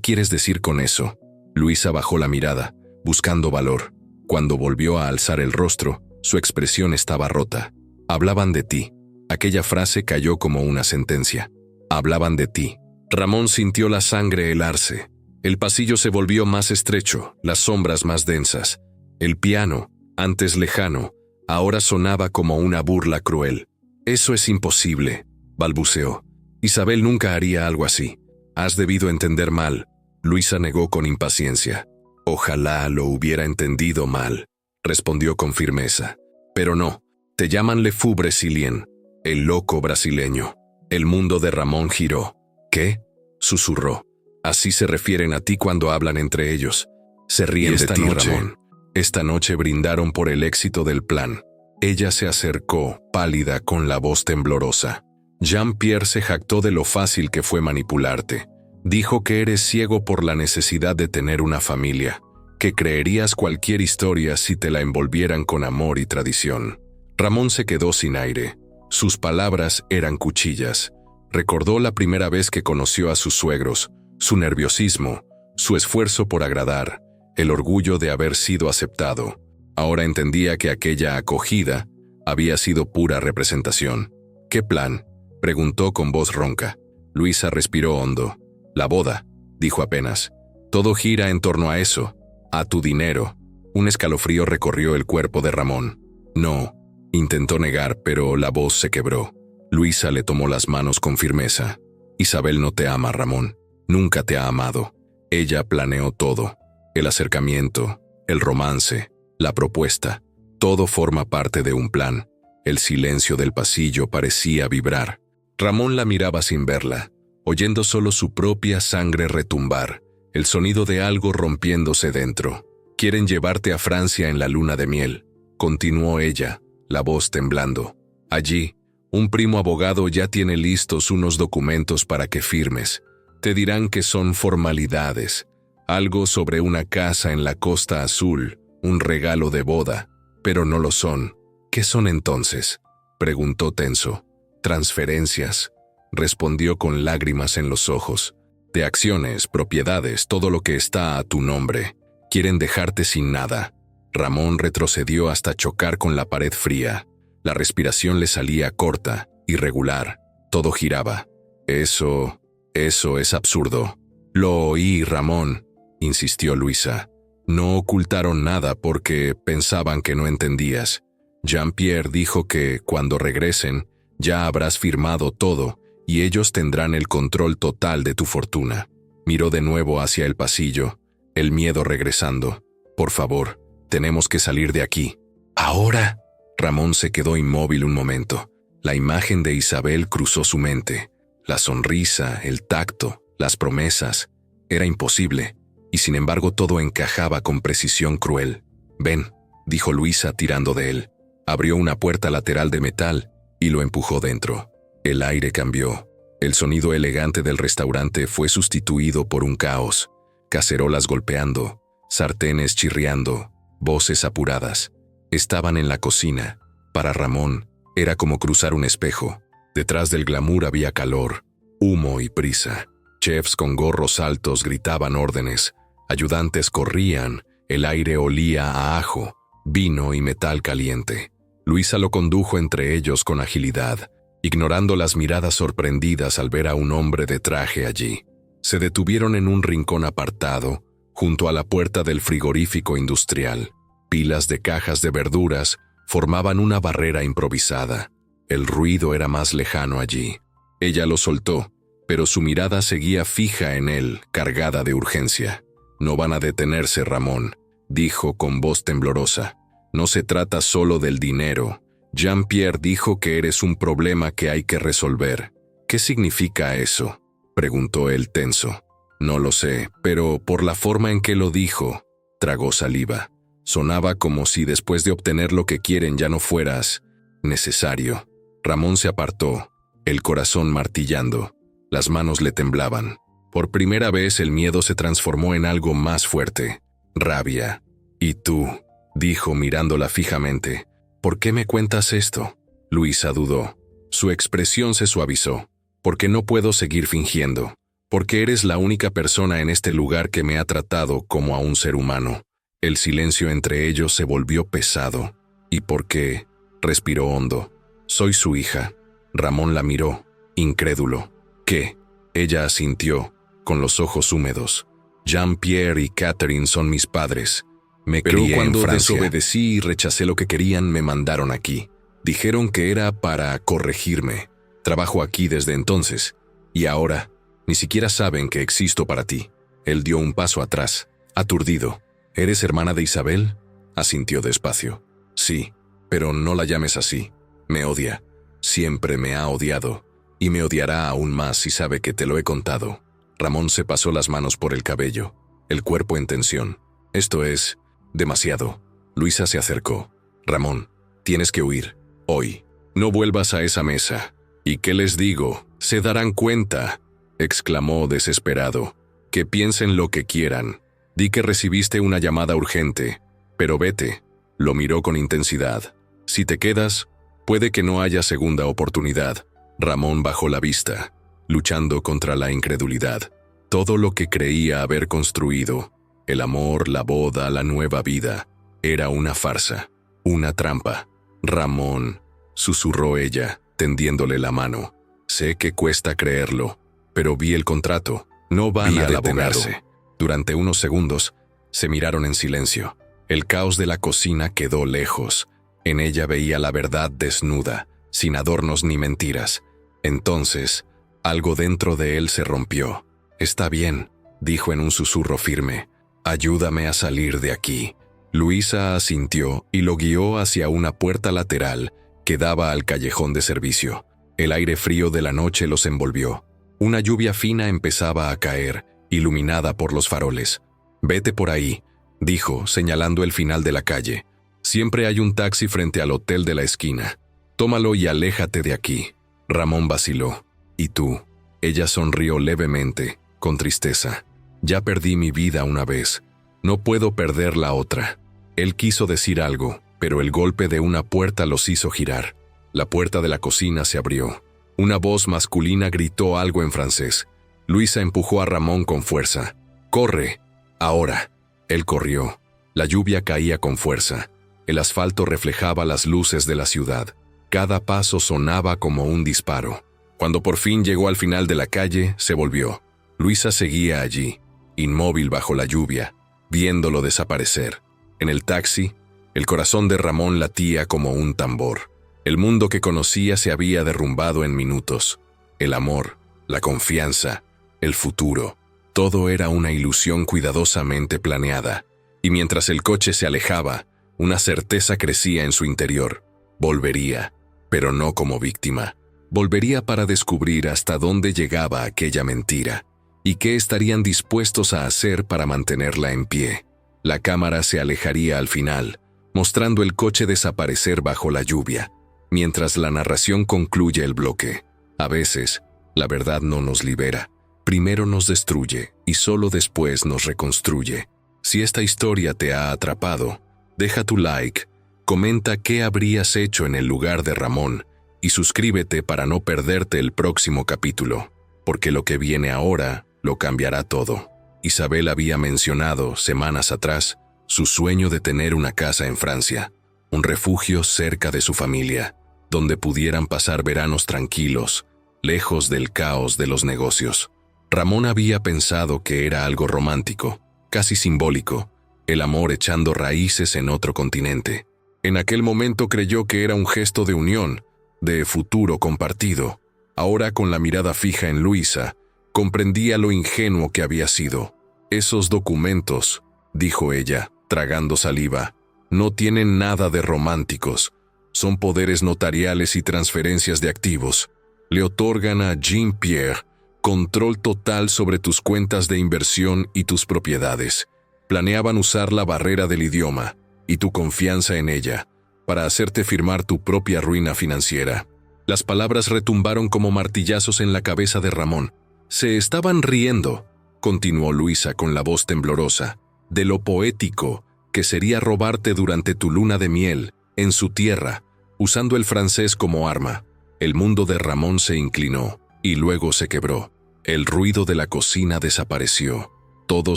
quieres decir con eso?» Luisa bajó la mirada, buscando valor. Cuando volvió a alzar el rostro, su expresión estaba rota. «Hablaban de ti». Aquella frase cayó como una sentencia. «Hablaban de ti». Ramón sintió la sangre helarse. El pasillo se volvió más estrecho, las sombras más densas. El piano, antes lejano, ahora sonaba como una burla cruel. «Eso es imposible», balbuceó. «Isabel nunca haría algo así. Has debido entender mal». Luisa negó con impaciencia. «Ojalá lo hubiera entendido mal», respondió con firmeza. «Pero no, te llaman Le Fou Brésilien, el loco brasileño». El mundo de Ramón giró. «¿Qué?», susurró. «Así se refieren a ti cuando hablan entre ellos. Se ríen de ti, Ramón». Esta noche brindaron por el éxito del plan. Ella se acercó, pálida, con la voz temblorosa. «Jean-Pierre se jactó de lo fácil que fue manipularte. Dijo que eres ciego por la necesidad de tener una familia, que creerías cualquier historia si te la envolvieran con amor y tradición». Ramón se quedó sin aire. Sus palabras eran cuchillas. Recordó la primera vez que conoció a sus suegros, su nerviosismo, su esfuerzo por agradar, el orgullo de haber sido aceptado. Ahora entendía que aquella acogida había sido pura representación. ¿Qué plan?, preguntó con voz ronca. Luisa respiró hondo. La boda, dijo apenas. Todo gira en torno a eso, a tu dinero. Un escalofrío recorrió el cuerpo de Ramón. No, intentó negar, pero la voz se quebró. Luisa le tomó las manos con firmeza. Isabel no te ama, Ramón. Nunca te ha amado. Ella planeó todo. El acercamiento, el romance, la propuesta. Todo forma parte de un plan. El silencio del pasillo parecía vibrar. Ramón la miraba sin verla, oyendo solo su propia sangre retumbar, el sonido de algo rompiéndose dentro. Quieren llevarte a Francia en la luna de miel, continuó ella, la voz temblando. Allí, un primo abogado ya tiene listos unos documentos para que firmes. Te dirán que son formalidades, algo sobre una casa en la Costa Azul, un regalo de boda, pero no lo son. ¿Qué son entonces?, preguntó tenso. Transferencias, respondió con lágrimas en los ojos. De acciones, propiedades, todo lo que está a tu nombre. Quieren dejarte sin nada. Ramón retrocedió hasta chocar con la pared fría. La respiración le salía corta, irregular. Todo giraba. Eso es absurdo. Lo oí, Ramón, insistió Luisa. No ocultaron nada porque pensaban que no entendías. Jean-Pierre dijo que, cuando regresen, ya habrás firmado todo y ellos tendrán el control total de tu fortuna. Miró de nuevo hacia el pasillo, el miedo regresando. Por favor, tenemos que salir de aquí. ¿Ahora? Ramón se quedó inmóvil un momento. La imagen de Isabel cruzó su mente. La sonrisa, el tacto, las promesas. Era imposible, y sin embargo todo encajaba con precisión cruel. Ven, dijo Luisa tirando de él. Abrió una puerta lateral de metal y lo empujó dentro. El aire cambió. El sonido elegante del restaurante fue sustituido por un caos. Cacerolas golpeando, sartenes chirriando, voces apuradas. Estaban en la cocina. Para Ramón, era como cruzar un espejo. Detrás del glamour había calor, humo y prisa. Chefs con gorros altos gritaban órdenes. Ayudantes corrían. El aire olía a ajo, vino y metal caliente. Luisa lo condujo entre ellos con agilidad, ignorando las miradas sorprendidas al ver a un hombre de traje allí. Se detuvieron en un rincón apartado, junto a la puerta del frigorífico industrial. Pilas de cajas de verduras formaban una barrera improvisada. El ruido era más lejano allí. Ella lo soltó, pero su mirada seguía fija en él, cargada de urgencia. «No van a detenerse, Ramón», dijo con voz temblorosa. «No se trata solo del dinero. Jean-Pierre dijo que eres un problema que hay que resolver». «¿Qué significa eso?», preguntó él tenso. «No lo sé, pero por la forma en que lo dijo», tragó saliva. Sonaba como si después de obtener lo que quieren ya no fueras necesario. Ramón se apartó, el corazón martillando. Las manos le temblaban. Por primera vez el miedo se transformó en algo más fuerte. Rabia. «¿Y tú?», dijo mirándola fijamente. «¿Por qué me cuentas esto?». Luisa dudó. Su expresión se suavizó. «Porque no puedo seguir fingiendo. Porque eres la única persona en este lugar que me ha tratado como a un ser humano». El silencio entre ellos se volvió pesado. «¿Y por qué?», respiró hondo. «Soy su hija». Ramón la miró, incrédulo. «¿Qué?». Ella asintió, con los ojos húmedos. «Jean-Pierre y Catherine son mis padres. Me crié cuando en Francia. Desobedecí y rechacé lo que querían, me mandaron aquí. Dijeron que era para corregirme. Trabajo aquí desde entonces. Y ahora, ni siquiera saben que existo para ti». Él dio un paso atrás, aturdido. «¿Eres hermana de Isabel?», asintió despacio. «Sí, pero no la llames así. Me odia. Siempre me ha odiado. Y me odiará aún más si sabe que te lo he contado». Ramón se pasó las manos por el cabello, el cuerpo en tensión. «Esto es demasiado». Luisa se acercó. «Ramón, tienes que huir. Hoy. No vuelvas a esa mesa». «¿Y qué les digo? Se darán cuenta», exclamó desesperado. «Que piensen lo que quieran. Di que recibiste una llamada urgente. Pero vete». Lo miró con intensidad. «Si te quedas, puede que no haya segunda oportunidad». Ramón bajó la vista, luchando contra la incredulidad. Todo lo que creía haber construido, el amor, la boda, la nueva vida, Era una farsa, una trampa. Ramón, susurró ella, tendiéndole la mano. Sé que cuesta creerlo, pero vi el contrato. No van a detenerse. Durante unos segundos, se miraron en silencio. El caos de la cocina quedó lejos. En ella veía la verdad desnuda, sin adornos ni mentiras. Entonces, algo dentro de él se rompió. «Está bien», dijo en un susurro firme. «Ayúdame a salir de aquí». Luisa asintió y lo guió hacia una puerta lateral que daba al callejón de servicio. El aire frío de la noche los envolvió. Una lluvia fina empezaba a caer, iluminada por los faroles. «Vete por ahí», dijo, señalando el final de la calle. «Siempre hay un taxi frente al hotel de la esquina. Tómalo y aléjate de aquí». Ramón vaciló. «¿Y tú?» Ella sonrió levemente, con tristeza. «Ya perdí mi vida una vez. No puedo perder la otra». Él quiso decir algo, pero el golpe de una puerta los hizo girar. La puerta de la cocina se abrió. Una voz masculina gritó algo en francés. Luisa empujó a Ramón con fuerza. «¡Corre! ¡Ahora!». Él corrió. La lluvia caía con fuerza. El asfalto reflejaba las luces de la ciudad. Cada paso sonaba como un disparo. Cuando por fin llegó al final de la calle, se volvió. Luisa seguía allí, inmóvil bajo la lluvia, viéndolo desaparecer. En el taxi, el corazón de Ramón latía como un tambor. El mundo que conocía se había derrumbado en minutos. El amor, la confianza, el futuro. Todo era una ilusión cuidadosamente planeada. Y mientras el coche se alejaba, una certeza crecía en su interior. Volvería, pero no como víctima. Volvería para descubrir hasta dónde llegaba aquella mentira y qué estarían dispuestos a hacer para mantenerla en pie. La cámara se alejaría al final, mostrando el coche desaparecer bajo la lluvia, mientras la narración concluye el bloque. A veces, la verdad no nos libera. Primero nos destruye y solo después nos reconstruye. Si esta historia te ha atrapado, deja tu like, comenta qué habrías hecho en el lugar de Ramón y suscríbete para no perderte el próximo capítulo, porque lo que viene ahora lo cambiará todo. Isabel había mencionado, semanas atrás, su sueño de tener una casa en Francia, un refugio cerca de su familia, donde pudieran pasar veranos tranquilos, lejos del caos de los negocios. Ramón había pensado que era algo romántico, casi simbólico, el amor echando raíces en otro continente. En aquel momento creyó que era un gesto de unión, de futuro compartido. Ahora, con la mirada fija en Luisa, comprendía lo ingenuo que había sido. «Esos documentos», dijo ella, tragando saliva, «no tienen nada de románticos. Son poderes notariales y transferencias de activos. Le otorgan a Jean-Pierre control total sobre tus cuentas de inversión y tus propiedades. Planeaban usar la barrera del idioma y tu confianza en ella para hacerte firmar tu propia ruina financiera». Las palabras retumbaron como martillazos en la cabeza de Ramón. «Se estaban riendo», continuó Luisa con la voz temblorosa, «de lo poético que sería robarte durante tu luna de miel, en su tierra, usando el francés como arma». El mundo de Ramón se inclinó y luego se quebró. El ruido de la cocina desapareció. Todo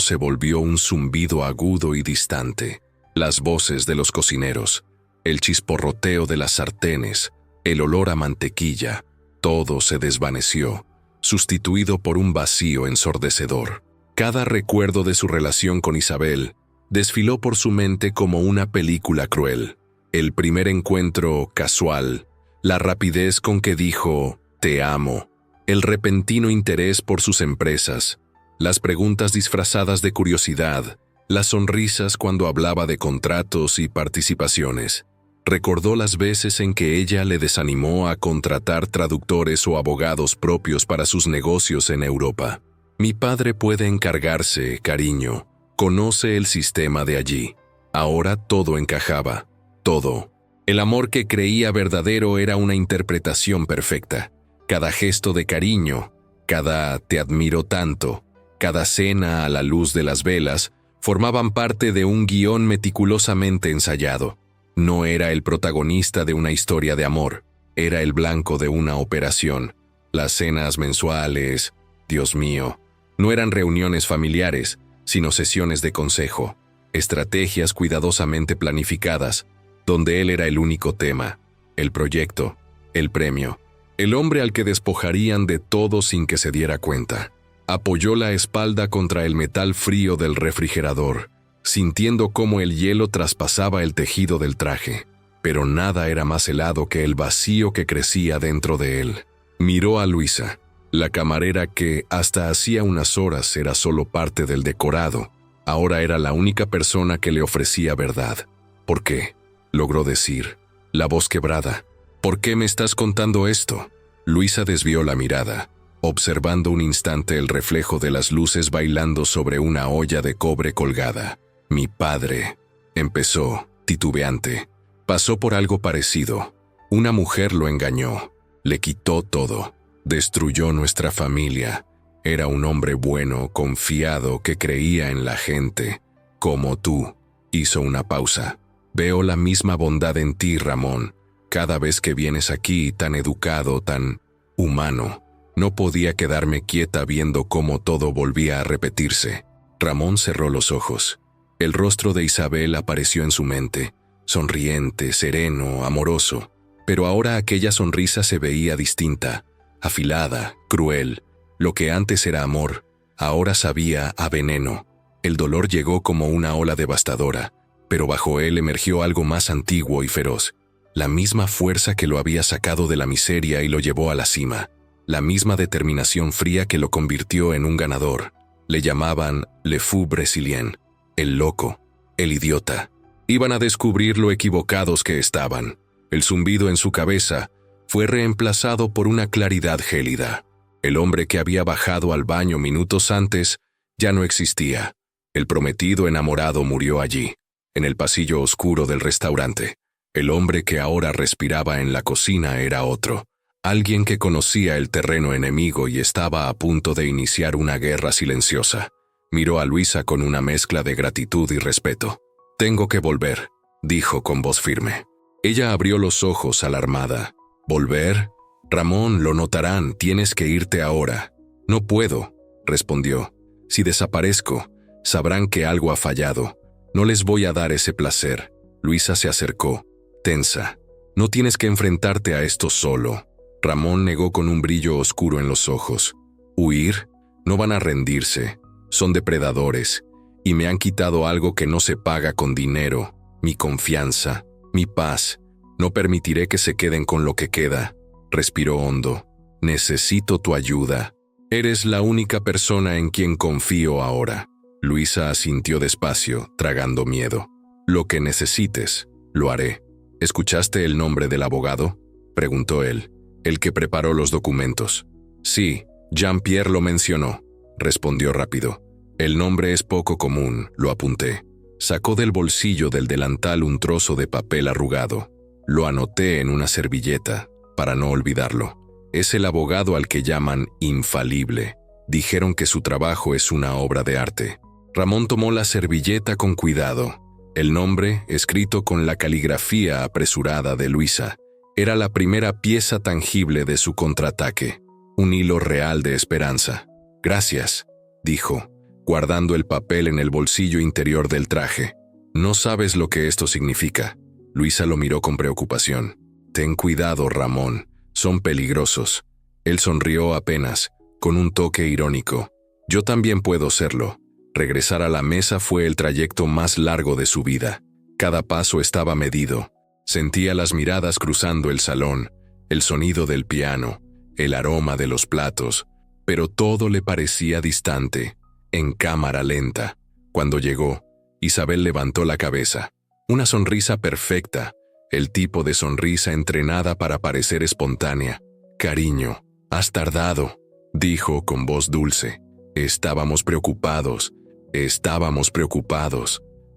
se volvió un zumbido agudo y distante. Las voces de los cocineros, el chisporroteo de las sartenes, el olor a mantequilla, todo se desvaneció, sustituido por un vacío ensordecedor. Cada recuerdo de su relación con Isabel desfiló por su mente como una película cruel. El primer encuentro casual, la rapidez con que dijo «te amo», el repentino interés por sus empresas, las preguntas disfrazadas de curiosidad, las sonrisas cuando hablaba de contratos y participaciones. Recordó las veces en que ella le desanimó a contratar traductores o abogados propios para sus negocios en Europa. «Mi padre puede encargarse, cariño. Conoce el sistema de allí». Ahora todo encajaba. Todo. El amor que creía verdadero era una interpretación perfecta. Cada gesto de cariño, cada «te admiro tanto», cada cena a la luz de las velas, formaban parte de un guión meticulosamente ensayado. No era el protagonista de una historia de amor, era el blanco de una operación. Las cenas mensuales, Dios mío, no eran reuniones familiares, sino sesiones de consejo. estrategias cuidadosamente planificadas, donde él era el único tema, el proyecto, el premio, el hombre al que despojarían de todo sin que se diera cuenta. Apoyó la espalda contra el metal frío del refrigerador, sintiendo cómo el hielo traspasaba el tejido del traje, pero nada era más helado que el vacío que crecía dentro de él. Miró a Luisa, la camarera que hasta hacía unas horas era solo parte del decorado. Ahora era la única persona que le ofrecía verdad. ¿Por qué?, logró decir, la voz quebrada. ¿Por qué me estás contando esto? Luisa desvió la mirada, observando un instante el reflejo de las luces bailando sobre una olla de cobre colgada. Mi padre, empezó, titubeante. Pasó por algo parecido. Una mujer lo engañó, le quitó todo, destruyó nuestra familia. Era un hombre bueno, confiado, que creía en la gente, como tú. Hizo una pausa. Veo la misma bondad en ti, Ramón. Cada vez que vienes aquí, tan educado, tan humano. No podía quedarme quieta viendo cómo todo volvía a repetirse. Ramón cerró los ojos. El rostro de Isabel apareció en su mente, sonriente, sereno, amoroso. Pero ahora aquella sonrisa se veía distinta, afilada, cruel. Lo que antes era amor, ahora sabía a veneno. El dolor llegó como una ola devastadora, pero bajo él emergió algo más antiguo y feroz. La misma fuerza que lo había sacado de la miseria y lo llevó a la cima. La misma determinación fría que lo convirtió en un ganador. Le llamaban Le Fou Brésilien, el loco, el idiota. Iban a descubrir lo equivocados que estaban. El zumbido en su cabeza fue reemplazado por una claridad gélida. El hombre que había bajado al baño minutos antes ya no existía. El prometido enamorado murió allí, en el pasillo oscuro del restaurante. El hombre que ahora respiraba en la cocina era otro. Alguien que conocía el terreno enemigo y estaba a punto de iniciar una guerra silenciosa. Miró a Luisa con una mezcla de gratitud y respeto. «Tengo que volver», dijo con voz firme. Ella abrió los ojos alarmada. «¿Volver? Ramón, lo notarán, tienes que irte ahora». «No puedo», respondió. «Si desaparezco, sabrán que algo ha fallado. No les voy a dar ese placer». Luisa se acercó, tensa. «No tienes que enfrentarte a esto solo». Ramón negó con un brillo oscuro en los ojos. «¿Huir? No van a rendirse. Son depredadores. Y me han quitado algo que no se paga con dinero. Mi confianza, mi paz. No permitiré que se queden con lo que queda». Respiró hondo. «Necesito tu ayuda. Eres la única persona en quien confío ahora». Luisa asintió despacio, tragando miedo. «Lo que necesites, lo haré». «¿Escuchaste el nombre del abogado?», preguntó él. «El que preparó los documentos». «Sí, Jean-Pierre lo mencionó», respondió rápido. «El nombre es poco común», lo apunté. Sacó del bolsillo del delantal un trozo de papel arrugado. Lo anoté en una servilleta, para no olvidarlo. Es el abogado al que llaman infalible. Dijeron que su trabajo es una obra de arte. Ramón tomó la servilleta con cuidado. El nombre, escrito con la caligrafía apresurada de Luisa, era la primera pieza tangible de su contraataque, un hilo real de esperanza. «Gracias», dijo, guardando el papel en el bolsillo interior del traje. «No sabes lo que esto significa». Luisa lo miró con preocupación. «Ten cuidado, Ramón, son peligrosos». Él sonrió apenas, con un toque irónico. «Yo también puedo serlo». Regresar a la mesa fue el trayecto más largo de su vida. Cada paso estaba medido. Sentía las miradas cruzando el salón, el sonido del piano, el aroma de los platos, pero todo le parecía distante, en cámara lenta. Cuando llegó, Isabel levantó la cabeza. Una sonrisa perfecta, el tipo de sonrisa entrenada para parecer espontánea. «Cariño, has tardado», dijo con voz dulce. «Estábamos preocupados.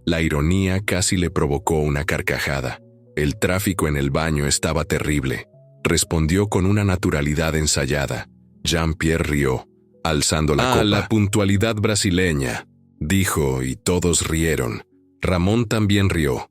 La ironía casi le provocó una carcajada. «El tráfico en el baño estaba terrible», respondió con una naturalidad ensayada. Jean-Pierre rió, alzando la copa. «La puntualidad brasileña», dijo, y todos rieron. Ramón también rió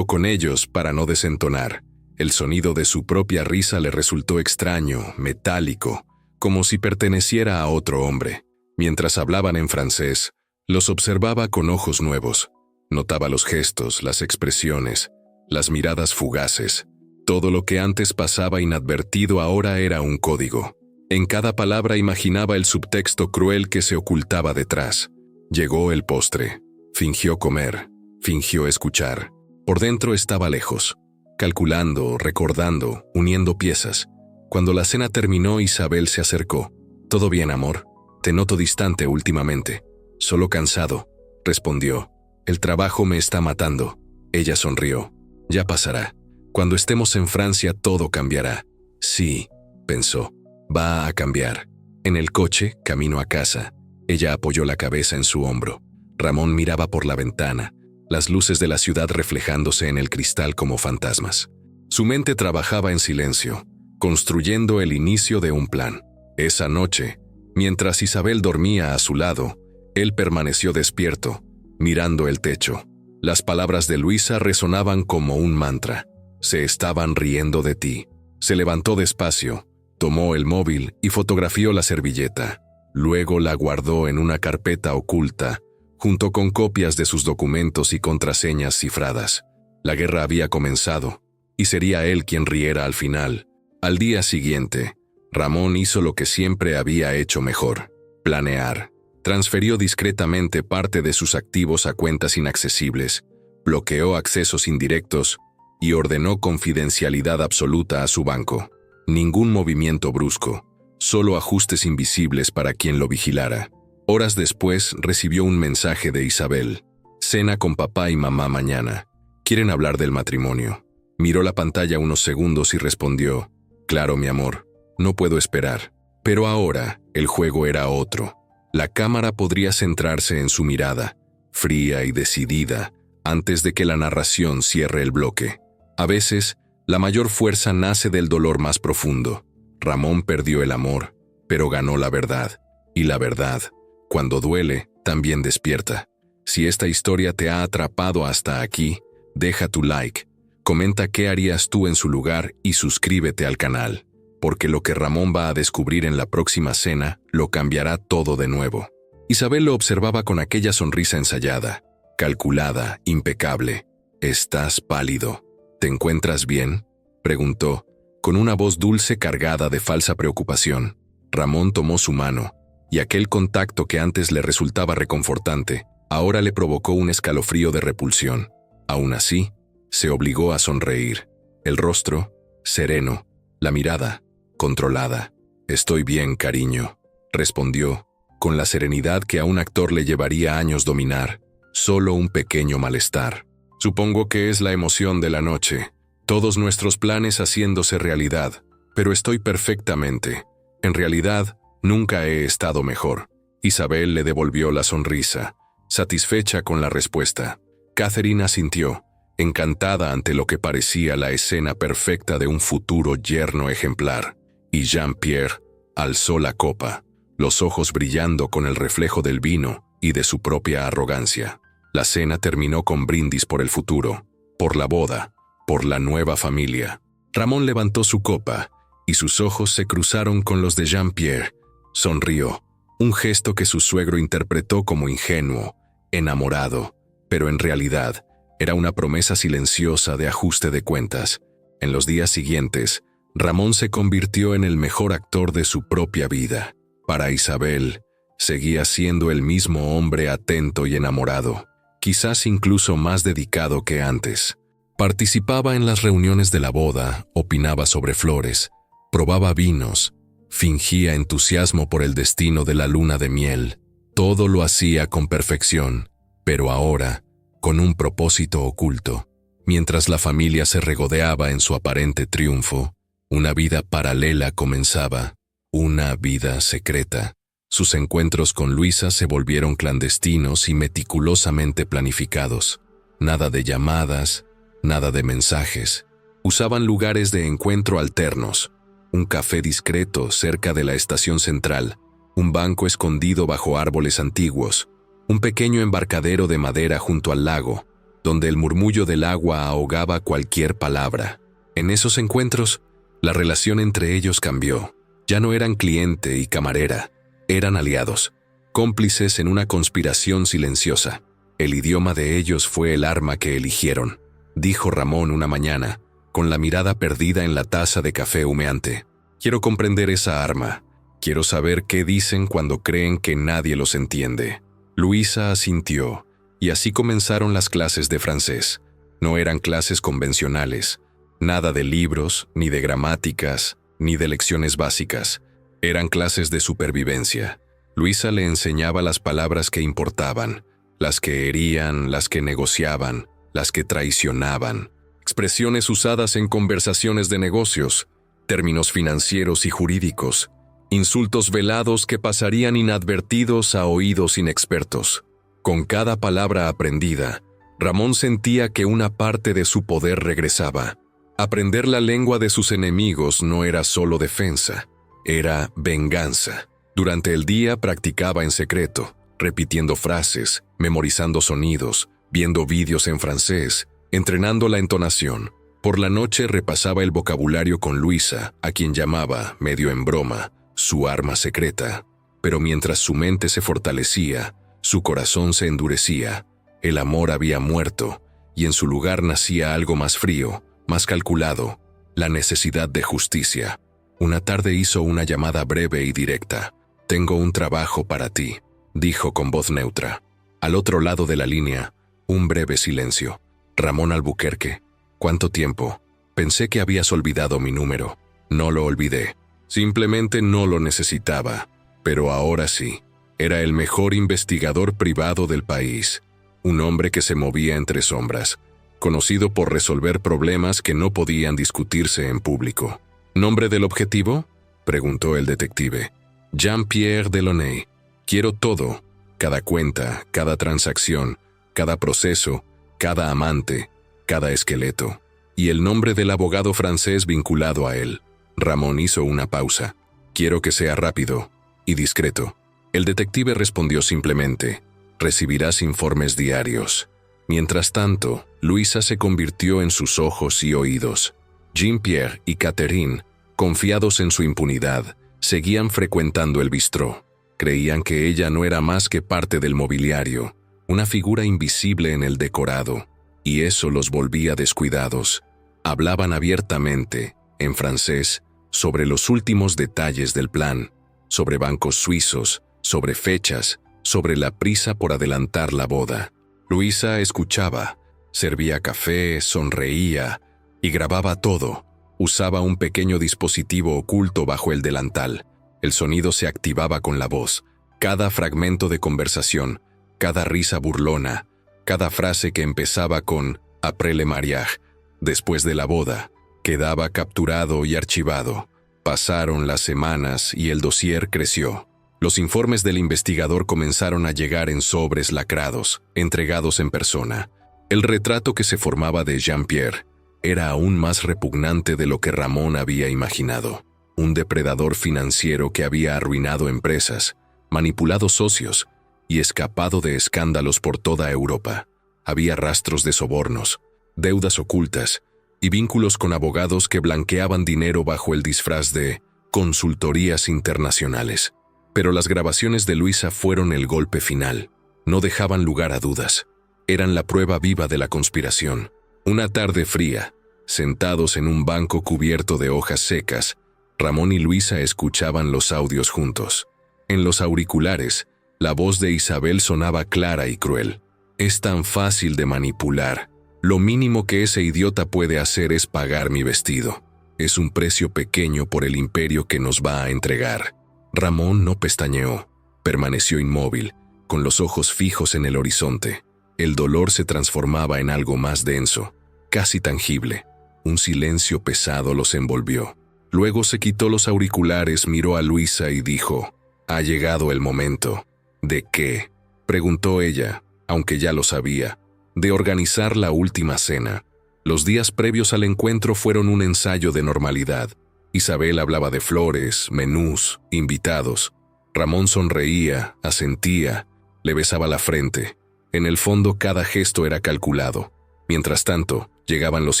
con ellos para no desentonar. El sonido de su propia risa le resultó extraño, metálico, como si perteneciera a otro hombre. Mientras hablaban en francés, los observaba con ojos nuevos. Notaba los gestos, las expresiones, las miradas fugaces. Todo lo que antes pasaba inadvertido ahora era un código. En cada palabra imaginaba el subtexto cruel que se ocultaba detrás. Llegó el postre. Fingió comer. Fingió escuchar. Por dentro estaba lejos, calculando, recordando, uniendo piezas. Cuando la cena terminó, Isabel se acercó. «¿Todo bien, amor? Te noto distante últimamente». «Solo cansado», respondió. «El trabajo me está matando». Ella sonrió. «Ya pasará. Cuando estemos en Francia todo cambiará». «Sí», pensó, «va a cambiar». En el coche, camino a casa, ella apoyó la cabeza en su hombro. Ramón miraba por la ventana, las luces de la ciudad reflejándose en el cristal como fantasmas. Su mente trabajaba en silencio, construyendo el inicio de un plan. Esa noche, mientras Isabel dormía a su lado, él permaneció despierto, mirando el techo. Las palabras de Luisa resonaban como un mantra. «Se estaban riendo de ti». Se levantó despacio, tomó el móvil y fotografió la servilleta. Luego la guardó en una carpeta oculta, junto con copias de sus documentos y contraseñas cifradas. La guerra había comenzado, y sería él quien riera al final. Al día siguiente, Ramón hizo lo que siempre había hecho mejor: planear. Transfirió discretamente parte de sus activos a cuentas inaccesibles, bloqueó accesos indirectos y ordenó confidencialidad absoluta a su banco. Ningún movimiento brusco, solo ajustes invisibles para quien lo vigilara. Horas después recibió un mensaje de Isabel. «Cena con papá y mamá mañana. Quieren hablar del matrimonio». Miró la pantalla unos segundos y respondió: «Claro, mi amor, no puedo esperar». Pero ahora el juego era otro. La cámara podría centrarse en su mirada, fría y decidida, antes de que la narración cierre el bloque. A veces, la mayor fuerza nace del dolor más profundo. Ramón perdió el amor, pero ganó la verdad. Y la verdad, cuando duele, también despierta. Si esta historia te ha atrapado hasta aquí, deja tu like, comenta qué harías tú en su lugar y suscríbete al canal, porque lo que Ramón va a descubrir en la próxima cena lo cambiará todo de nuevo. Isabel lo observaba con aquella sonrisa ensayada, calculada, impecable. «Estás pálido. ¿Te encuentras bien?», preguntó, con una voz dulce cargada de falsa preocupación. Ramón tomó su mano, y aquel contacto que antes le resultaba reconfortante, ahora le provocó un escalofrío de repulsión. Aún así, se obligó a sonreír. El rostro, sereno, la mirada, controlada. «Estoy bien, cariño», respondió, con la serenidad que a un actor le llevaría años dominar. «Solo un pequeño malestar. Supongo que es la emoción de la noche, todos nuestros planes haciéndose realidad, pero estoy perfectamente. En realidad, nunca he estado mejor». Isabel le devolvió la sonrisa, satisfecha con la respuesta. Catherine asintió, encantada ante lo que parecía la escena perfecta de un futuro yerno ejemplar, y Jean-Pierre alzó la copa, los ojos brillando con el reflejo del vino y de su propia arrogancia. La cena terminó con brindis por el futuro, por la boda, por la nueva familia. Ramón levantó su copa, y sus ojos se cruzaron con los de Jean-Pierre. Sonrió, un gesto que su suegro interpretó como ingenuo, enamorado, pero en realidad era una promesa silenciosa de ajuste de cuentas. En los días siguientes, Ramón se convirtió en el mejor actor de su propia vida. Para Isabel, seguía siendo el mismo hombre atento y enamorado, quizás incluso más dedicado que antes. Participaba en las reuniones de la boda, opinaba sobre flores, probaba vinos, fingía entusiasmo por el destino de la luna de miel. Todo lo hacía con perfección, pero ahora, con un propósito oculto. Mientras la familia se regodeaba en su aparente triunfo, una vida paralela comenzaba, una vida secreta. Sus encuentros con Luisa se volvieron clandestinos y meticulosamente planificados. Nada de llamadas, nada de mensajes. Usaban lugares de encuentro alternos, un café discreto cerca de la estación central, un banco escondido bajo árboles antiguos, un pequeño embarcadero de madera junto al lago, donde el murmullo del agua ahogaba cualquier palabra. En esos encuentros, la relación entre ellos cambió. Ya no eran cliente y camarera, eran aliados, cómplices en una conspiración silenciosa. El idioma de ellos fue el arma que eligieron, dijo Ramón una mañana, con la mirada perdida en la taza de café humeante. Quiero comprender esa arma. Quiero saber qué dicen cuando creen que nadie los entiende. Luisa asintió, y así comenzaron las clases de francés. No eran clases convencionales, nada de libros, ni de gramáticas, ni de lecciones básicas. Eran clases de supervivencia. Luisa le enseñaba las palabras que importaban, las que herían, las que negociaban, las que traicionaban, expresiones usadas en conversaciones de negocios, términos financieros y jurídicos, insultos velados que pasarían inadvertidos a oídos inexpertos. Con cada palabra aprendida, Ramón sentía que una parte de su poder regresaba. Aprender la lengua de sus enemigos no era solo defensa, era venganza. Durante el día practicaba en secreto, repitiendo frases, memorizando sonidos, viendo vídeos en francés, entrenando la entonación. Por la noche repasaba el vocabulario con Luisa, a quien llamaba, medio en broma, su arma secreta. Pero mientras su mente se fortalecía, su corazón se endurecía. El amor había muerto, y en su lugar nacía algo más frío, más calculado, la necesidad de justicia. Una tarde hizo una llamada breve y directa. «Tengo un trabajo para ti», dijo con voz neutra. Al otro lado de la línea, un breve silencio. «Ramón Albuquerque, ¿cuánto tiempo? Pensé que habías olvidado mi número». «No lo olvidé. Simplemente no lo necesitaba. Pero ahora sí. Era el mejor investigador privado del país. Un hombre que se movía entre sombras, conocido por resolver problemas que no podían discutirse en público». «¿Nombre del objetivo?», preguntó el detective. «Jean-Pierre Delaunay. Quiero todo. Cada cuenta, cada transacción, cada proceso, cada amante, cada esqueleto. Y el nombre del abogado francés vinculado a él». Ramón hizo una pausa. «Quiero que sea rápido y discreto». El detective respondió simplemente: «Recibirás informes diarios». Mientras tanto, Luisa se convirtió en sus ojos y oídos. Jean-Pierre y Catherine, confiados en su impunidad, seguían frecuentando el bistró. Creían que ella no era más que parte del mobiliario, una figura invisible en el decorado, y eso los volvía descuidados. Hablaban abiertamente, en francés, sobre los últimos detalles del plan, sobre bancos suizos, sobre fechas, sobre la prisa por adelantar la boda. Luisa escuchaba, servía café, sonreía y grababa todo. Usaba un pequeño dispositivo oculto bajo el delantal. El sonido se activaba con la voz. Cada fragmento de conversación, cada risa burlona, cada frase que empezaba con «après le mariage», después de la boda, quedaba capturado y archivado. Pasaron las semanas y el dossier creció. Los informes del investigador comenzaron a llegar en sobres lacrados, entregados en persona. El retrato que se formaba de Jean-Pierre era aún más repugnante de lo que Ramón había imaginado. Un depredador financiero que había arruinado empresas, manipulado socios y escapado de escándalos por toda Europa. Había rastros de sobornos, deudas ocultas y vínculos con abogados que blanqueaban dinero bajo el disfraz de consultorías internacionales. Pero las grabaciones de Luisa fueron el golpe final. No dejaban lugar a dudas. Eran la prueba viva de la conspiración. Una tarde fría, sentados en un banco cubierto de hojas secas, Ramón y Luisa escuchaban los audios juntos. En los auriculares, la voz de Isabel sonaba clara y cruel. «Es tan fácil de manipular. Lo mínimo que ese idiota puede hacer es pagar mi vestido. Es un precio pequeño por el imperio que nos va a entregar». Ramón no pestañeó. Permaneció inmóvil, con los ojos fijos en el horizonte. El dolor se transformaba en algo más denso, casi tangible. Un silencio pesado los envolvió. Luego se quitó los auriculares, miró a Luisa y dijo: «Ha llegado el momento». «¿De qué?», preguntó ella, aunque ya lo sabía. «De organizar la última cena». Los días previos al encuentro fueron un ensayo de normalidad. Isabel hablaba de flores, menús, invitados. Ramón sonreía, asentía, le besaba la frente. En el fondo cada gesto era calculado. Mientras tanto, llegaban los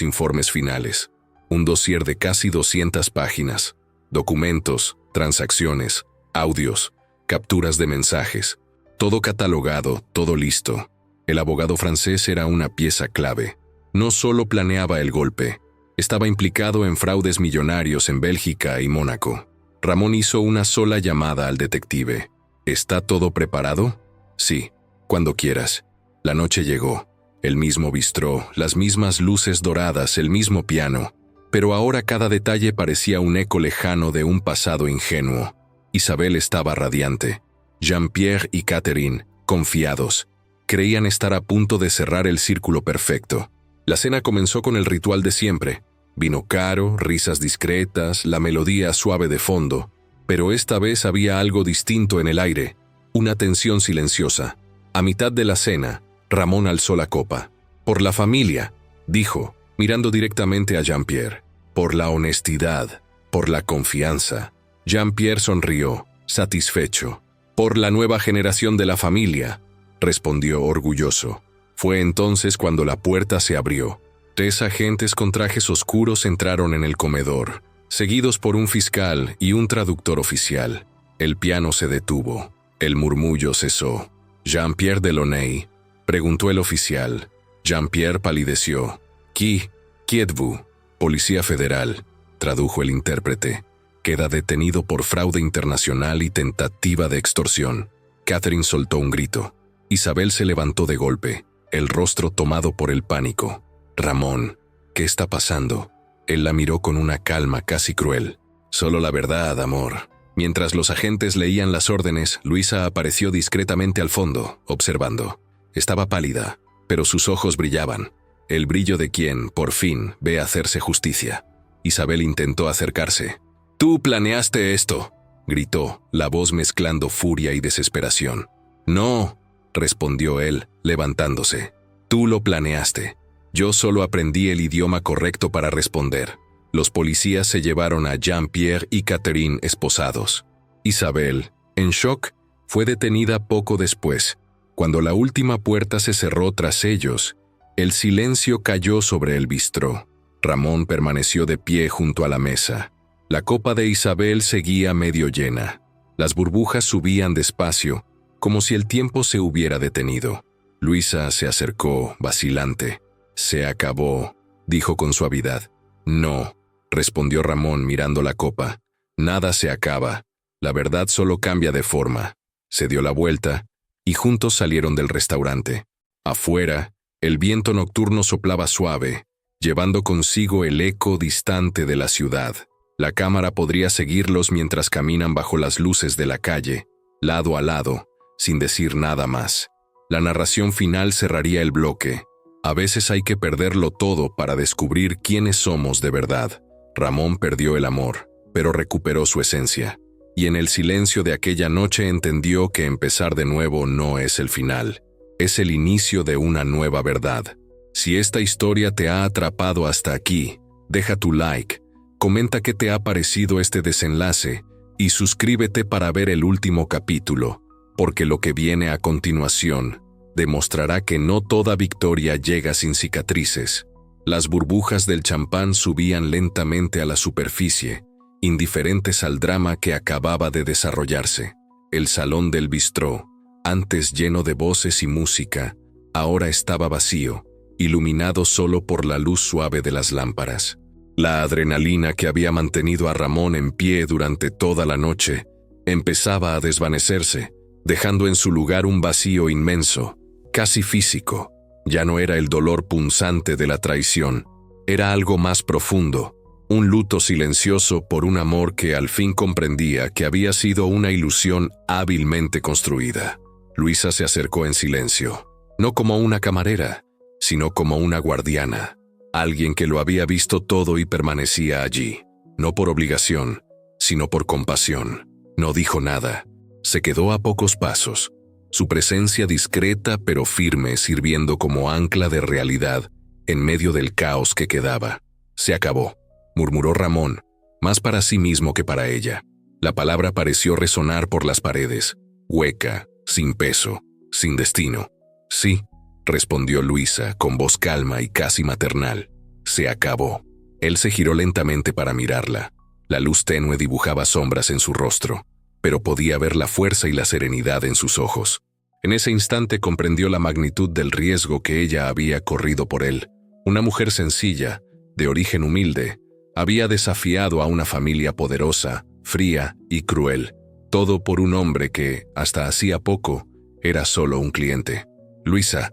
informes finales. Un dossier de casi 200 páginas. Documentos, transacciones, audios, capturas de mensajes. Todo catalogado, todo listo. El abogado francés era una pieza clave. No solo planeaba el golpe, estaba implicado en fraudes millonarios en Bélgica y Mónaco. Ramón hizo una sola llamada al detective. ¿Está todo preparado? Sí, cuando quieras. La noche llegó. El mismo bistró, las mismas luces doradas, el mismo piano. Pero ahora cada detalle parecía un eco lejano de un pasado ingenuo. Isabel estaba radiante. Jean-Pierre y Catherine, confiados, creían estar a punto de cerrar el círculo perfecto. La cena comenzó con el ritual de siempre. Vino caro, risas discretas, la melodía suave de fondo. Pero esta vez había algo distinto en el aire, una tensión silenciosa. A mitad de la cena, Ramón alzó la copa. «Por la familia», dijo, mirando directamente a Jean-Pierre. «Por la honestidad, por la confianza». Jean-Pierre sonrió, satisfecho. «Por la nueva generación de la familia», respondió orgulloso. Fue entonces cuando la puerta se abrió. 3 agentes con trajes oscuros entraron en el comedor, seguidos por un fiscal y un traductor oficial. El piano se detuvo. El murmullo cesó. «Jean-Pierre Delaunay», preguntó el oficial. Jean-Pierre palideció. «Qui êtes-vous?» «Policía Federal», tradujo el intérprete. «Queda detenido por fraude internacional y tentativa de extorsión». Catherine soltó un grito. Isabel se levantó de golpe, el rostro tomado por el pánico. «Ramón, ¿qué está pasando?» Él la miró con una calma casi cruel. «Solo la verdad, amor». Mientras los agentes leían las órdenes, Luisa apareció discretamente al fondo, observando. Estaba pálida, pero sus ojos brillaban. El brillo de quien, por fin, ve hacerse justicia. Isabel intentó acercarse. «Tú planeaste esto», gritó, la voz mezclando furia y desesperación. «No», respondió él, levantándose. «Tú lo planeaste. Yo solo aprendí el idioma correcto para responder». Los policías se llevaron a Jean-Pierre y Catherine esposados. Isabel, en shock, fue detenida poco después. Cuando la última puerta se cerró tras ellos, el silencio cayó sobre el bistró. Ramón permaneció de pie junto a la mesa. La copa de Isabel seguía medio llena. Las burbujas subían despacio, como si el tiempo se hubiera detenido. Luisa se acercó, vacilante. «Se acabó», dijo con suavidad. «No», respondió Ramón mirando la copa. «Nada se acaba. La verdad solo cambia de forma». Se dio la vuelta, y juntos salieron del restaurante. Afuera, el viento nocturno soplaba suave, llevando consigo el eco distante de la ciudad. La cámara podría seguirlos mientras caminan bajo las luces de la calle, lado a lado, sin decir nada más. La narración final cerraría el bloque. A veces hay que perderlo todo para descubrir quiénes somos de verdad. Ramón perdió el amor, pero recuperó su esencia. Y en el silencio de aquella noche entendió que empezar de nuevo no es el final. Es el inicio de una nueva verdad. Si esta historia te ha atrapado hasta aquí, deja tu like, comenta qué te ha parecido este desenlace y suscríbete para ver el último capítulo, porque lo que viene a continuación demostrará que no toda victoria llega sin cicatrices. Las burbujas del champán subían lentamente a la superficie, indiferentes al drama que acababa de desarrollarse. El salón del bistró, antes lleno de voces y música, ahora estaba vacío, iluminado solo por la luz suave de las lámparas. La adrenalina que había mantenido a Ramón en pie durante toda la noche empezaba a desvanecerse, dejando en su lugar un vacío inmenso, casi físico. Ya no era el dolor punzante de la traición, era algo más profundo, un luto silencioso por un amor que al fin comprendía que había sido una ilusión hábilmente construida. Luisa se acercó en silencio, no como una camarera, sino como una guardiana, alguien que lo había visto todo y permanecía allí, no por obligación, sino por compasión. No dijo nada, se quedó a pocos pasos, su presencia discreta pero firme sirviendo como ancla de realidad en medio del caos que quedaba. «Se acabó», murmuró Ramón, más para sí mismo que para ella. La palabra pareció resonar por las paredes, hueca, sin peso, sin destino. «Sí», respondió Luisa con voz calma y casi maternal. «Se acabó». Él se giró lentamente para mirarla. La luz tenue dibujaba sombras en su rostro, pero podía ver la fuerza y la serenidad en sus ojos. En ese instante comprendió la magnitud del riesgo que ella había corrido por él. Una mujer sencilla, de origen humilde, había desafiado a una familia poderosa, fría y cruel, todo por un hombre que, hasta hacía poco, era solo un cliente. «Luisa,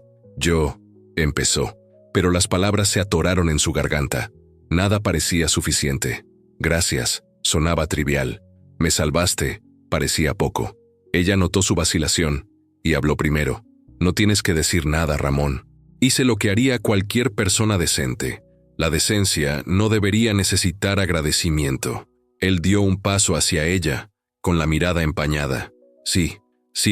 empezó, pero las palabras se atoraron en su garganta. Nada parecía suficiente. «Gracias», sonaba trivial. «Me salvaste», parecía poco. Ella notó su vacilación y habló primero. «No tienes que decir nada, Ramón. Hice lo que haría cualquier persona decente. La decencia no debería necesitar agradecimiento». Él dio un paso hacia ella, con la mirada empañada. «Sí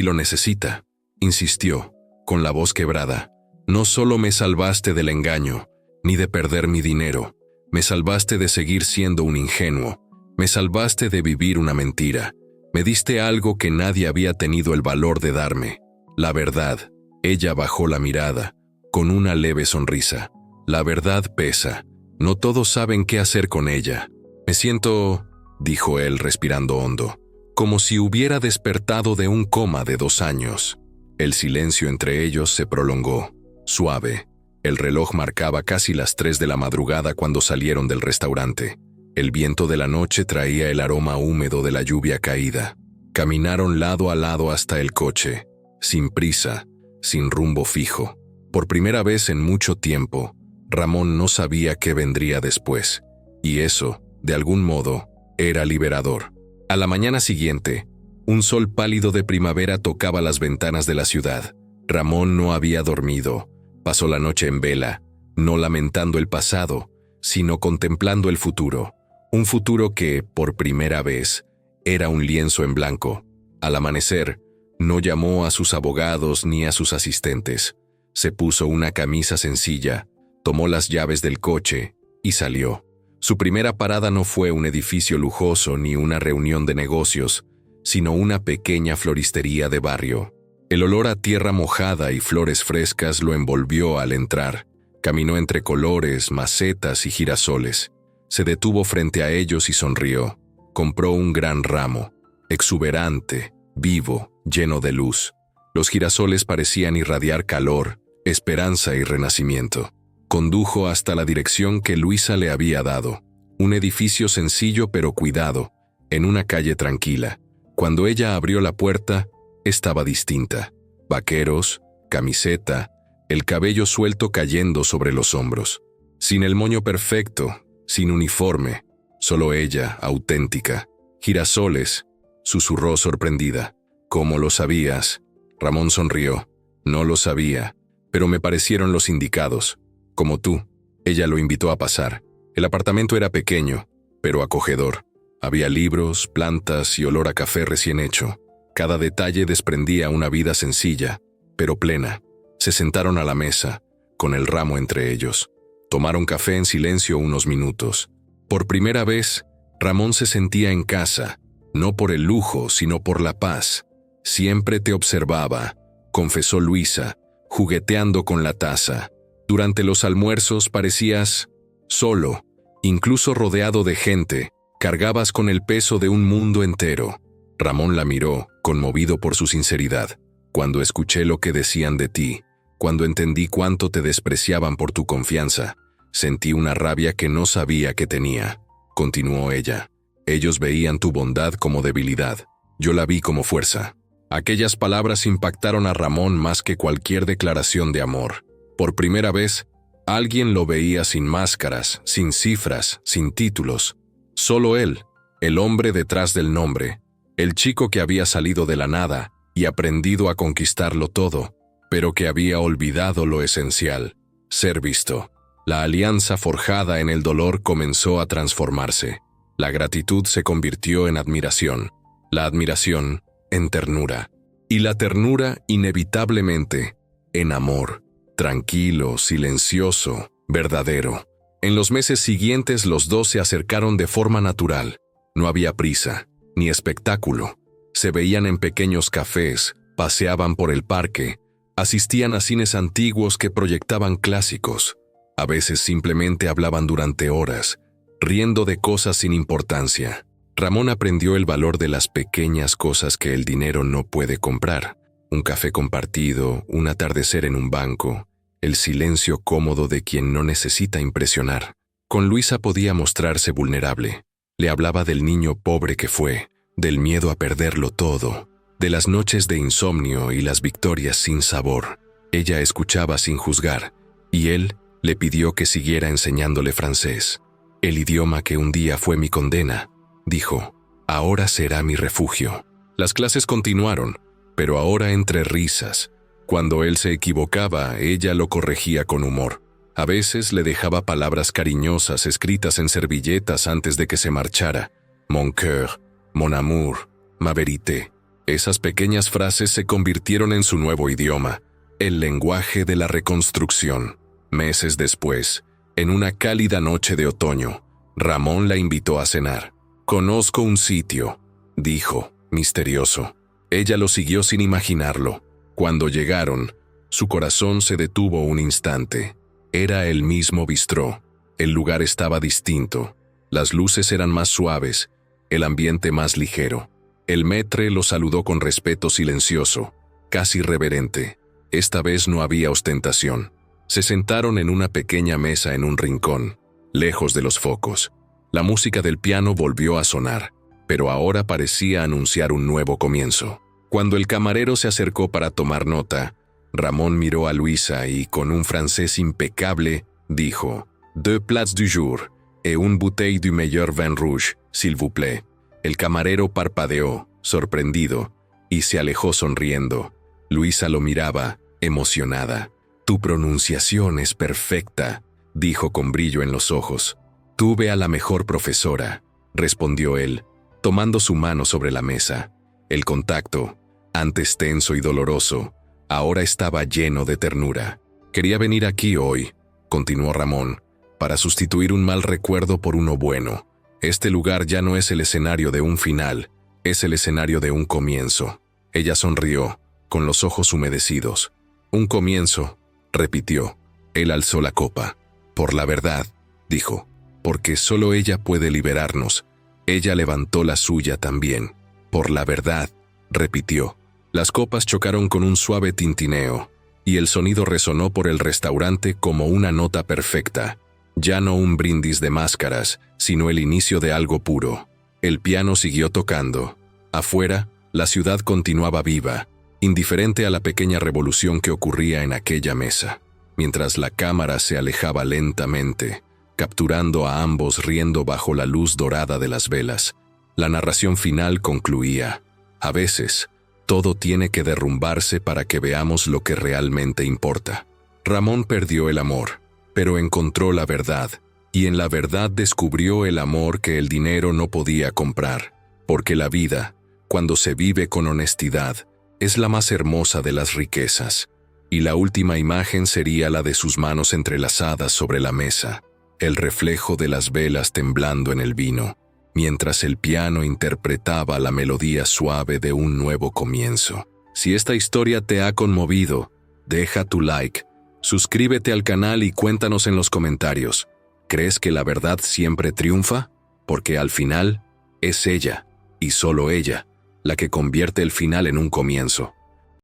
lo necesita», insistió, con la voz quebrada. «No solo me salvaste del engaño, ni de perder mi dinero. Me salvaste de seguir siendo un ingenuo. Me salvaste de vivir una mentira. Me diste algo que nadie había tenido el valor de darme. La verdad». Ella bajó la mirada, con una leve sonrisa. «La verdad pesa. No todos saben qué hacer con ella. Me siento», dijo él respirando hondo, «como si hubiera despertado de un coma de 2 años». El silencio entre ellos se prolongó, suave. El reloj marcaba casi las 3 de la madrugada cuando salieron del restaurante. El viento de la noche traía el aroma húmedo de la lluvia caída. Caminaron lado a lado hasta el coche, sin prisa, sin rumbo fijo. Por primera vez en mucho tiempo, Ramón no sabía qué vendría después, y eso, de algún modo, era liberador. A la mañana siguiente, un sol pálido de primavera tocaba las ventanas de la ciudad. Ramón no había dormido. Pasó la noche en vela, no lamentando el pasado, sino contemplando el futuro. Un futuro que, por primera vez, era un lienzo en blanco. Al amanecer, no llamó a sus abogados ni a sus asistentes. Se puso una camisa sencilla, tomó las llaves del coche y salió. Su primera parada no fue un edificio lujoso ni una reunión de negocios, sino una pequeña floristería de barrio. El olor a tierra mojada y flores frescas lo envolvió al entrar. Caminó entre colores, macetas y girasoles. Se detuvo frente a ellos y sonrió. Compró un gran ramo, exuberante, vivo, lleno de luz. Los girasoles parecían irradiar calor, esperanza y renacimiento. Condujo hasta la dirección que Luisa le había dado. Un edificio sencillo pero cuidado, en una calle tranquila. Cuando ella abrió la puerta, estaba distinta. Vaqueros, camiseta, el cabello suelto cayendo sobre los hombros. Sin el moño perfecto, sin uniforme, solo ella, auténtica. «Girasoles», susurró sorprendida. «¿Cómo lo sabías?» Ramón sonrió. «No lo sabía, pero me parecieron los indicados. Como tú». Ella lo invitó a pasar. El apartamento era pequeño, pero acogedor. Había libros, plantas y olor a café recién hecho. Cada detalle desprendía una vida sencilla, pero plena. Se sentaron a la mesa, con el ramo entre ellos. Tomaron café en silencio unos minutos. Por primera vez, Ramón se sentía en casa, no por el lujo, sino por la paz. «Siempre te observaba», confesó Luisa, jugueteando con la taza. «Durante los almuerzos parecías solo, incluso rodeado de gente. Cargabas con el peso de un mundo entero». Ramón la miró, conmovido por su sinceridad. «Cuando escuché lo que decían de ti, cuando entendí cuánto te despreciaban por tu confianza, sentí una rabia que no sabía que tenía», continuó ella. «Ellos veían tu bondad como debilidad. Yo la vi como fuerza». Aquellas palabras impactaron a Ramón más que cualquier declaración de amor. Por primera vez, alguien lo veía sin máscaras, sin cifras, sin títulos. Solo él, el hombre detrás del nombre, el chico que había salido de la nada y aprendido a conquistarlo todo, pero que había olvidado lo esencial: ser visto. La alianza forjada en el dolor comenzó a transformarse. La gratitud se convirtió en admiración, la admiración en ternura, y la ternura inevitablemente en amor, tranquilo, silencioso, verdadero. En los meses siguientes los dos se acercaron de forma natural. No había prisa, ni espectáculo. Se veían en pequeños cafés, paseaban por el parque, asistían a cines antiguos que proyectaban clásicos. A veces simplemente hablaban durante horas, riendo de cosas sin importancia. Ramón aprendió el valor de las pequeñas cosas que el dinero no puede comprar. Un café compartido, un atardecer en un banco, el silencio cómodo de quien no necesita impresionar. Con Luisa podía mostrarse vulnerable. Le hablaba del niño pobre que fue, del miedo a perderlo todo, de las noches de insomnio y las victorias sin sabor. Ella escuchaba sin juzgar, y él le pidió que siguiera enseñándole francés. El idioma que un día fue mi condena, dijo, ahora será mi refugio. Las clases continuaron, pero ahora entre risas. Cuando él se equivocaba, ella lo corregía con humor. A veces le dejaba palabras cariñosas escritas en servilletas antes de que se marchara. Mon cœur, mon amour, ma vérité. Esas pequeñas frases se convirtieron en su nuevo idioma, el lenguaje de la reconstrucción. Meses después, en una cálida noche de otoño, Ramón la invitó a cenar. «Conozco un sitio», dijo, misterioso. Ella lo siguió sin imaginarlo. Cuando llegaron, su corazón se detuvo un instante. Era el mismo bistró. El lugar estaba distinto. Las luces eran más suaves, el ambiente más ligero. El maître lo saludó con respeto silencioso, casi reverente. Esta vez no había ostentación. Se sentaron en una pequeña mesa en un rincón, lejos de los focos. La música del piano volvió a sonar, pero ahora parecía anunciar un nuevo comienzo. Cuando el camarero se acercó para tomar nota, Ramón miró a Luisa y, con un francés impecable, dijo: «Deux plats du jour et une bouteille du meilleur vin rouge, s'il vous plaît». El camarero parpadeó, sorprendido, y se alejó sonriendo. Luisa lo miraba, emocionada. «Tu pronunciación es perfecta», dijo con brillo en los ojos. «Tuve a la mejor profesora», respondió él, tomando su mano sobre la mesa. El contacto, antes tenso y doloroso, ahora estaba lleno de ternura. «Quería venir aquí hoy», continuó Ramón, «para sustituir un mal recuerdo por uno bueno. Este lugar ya no es el escenario de un final, es el escenario de un comienzo». Ella sonrió, con los ojos humedecidos. «Un comienzo», repitió. Él alzó la copa. «Por la verdad», dijo, «porque solo ella puede liberarnos». Ella levantó la suya también. «Por la verdad», repitió. Las copas chocaron con un suave tintineo, y el sonido resonó por el restaurante como una nota perfecta. Ya no un brindis de máscaras, sino el inicio de algo puro. El piano siguió tocando. Afuera, la ciudad continuaba viva, indiferente a la pequeña revolución que ocurría en aquella mesa. Mientras la cámara se alejaba lentamente, capturando a ambos riendo bajo la luz dorada de las velas, la narración final concluía: «A veces, todo tiene que derrumbarse para que veamos lo que realmente importa». Ramón perdió el amor, pero encontró la verdad, y en la verdad descubrió el amor que el dinero no podía comprar, porque la vida, cuando se vive con honestidad, es la más hermosa de las riquezas. Y la última imagen sería la de sus manos entrelazadas sobre la mesa, el reflejo de las velas temblando en el vino, mientras el piano interpretaba la melodía suave de un nuevo comienzo. Si esta historia te ha conmovido, deja tu like, suscríbete al canal y cuéntanos en los comentarios. ¿Crees que la verdad siempre triunfa? Porque al final, es ella, y solo ella, la que convierte el final en un comienzo.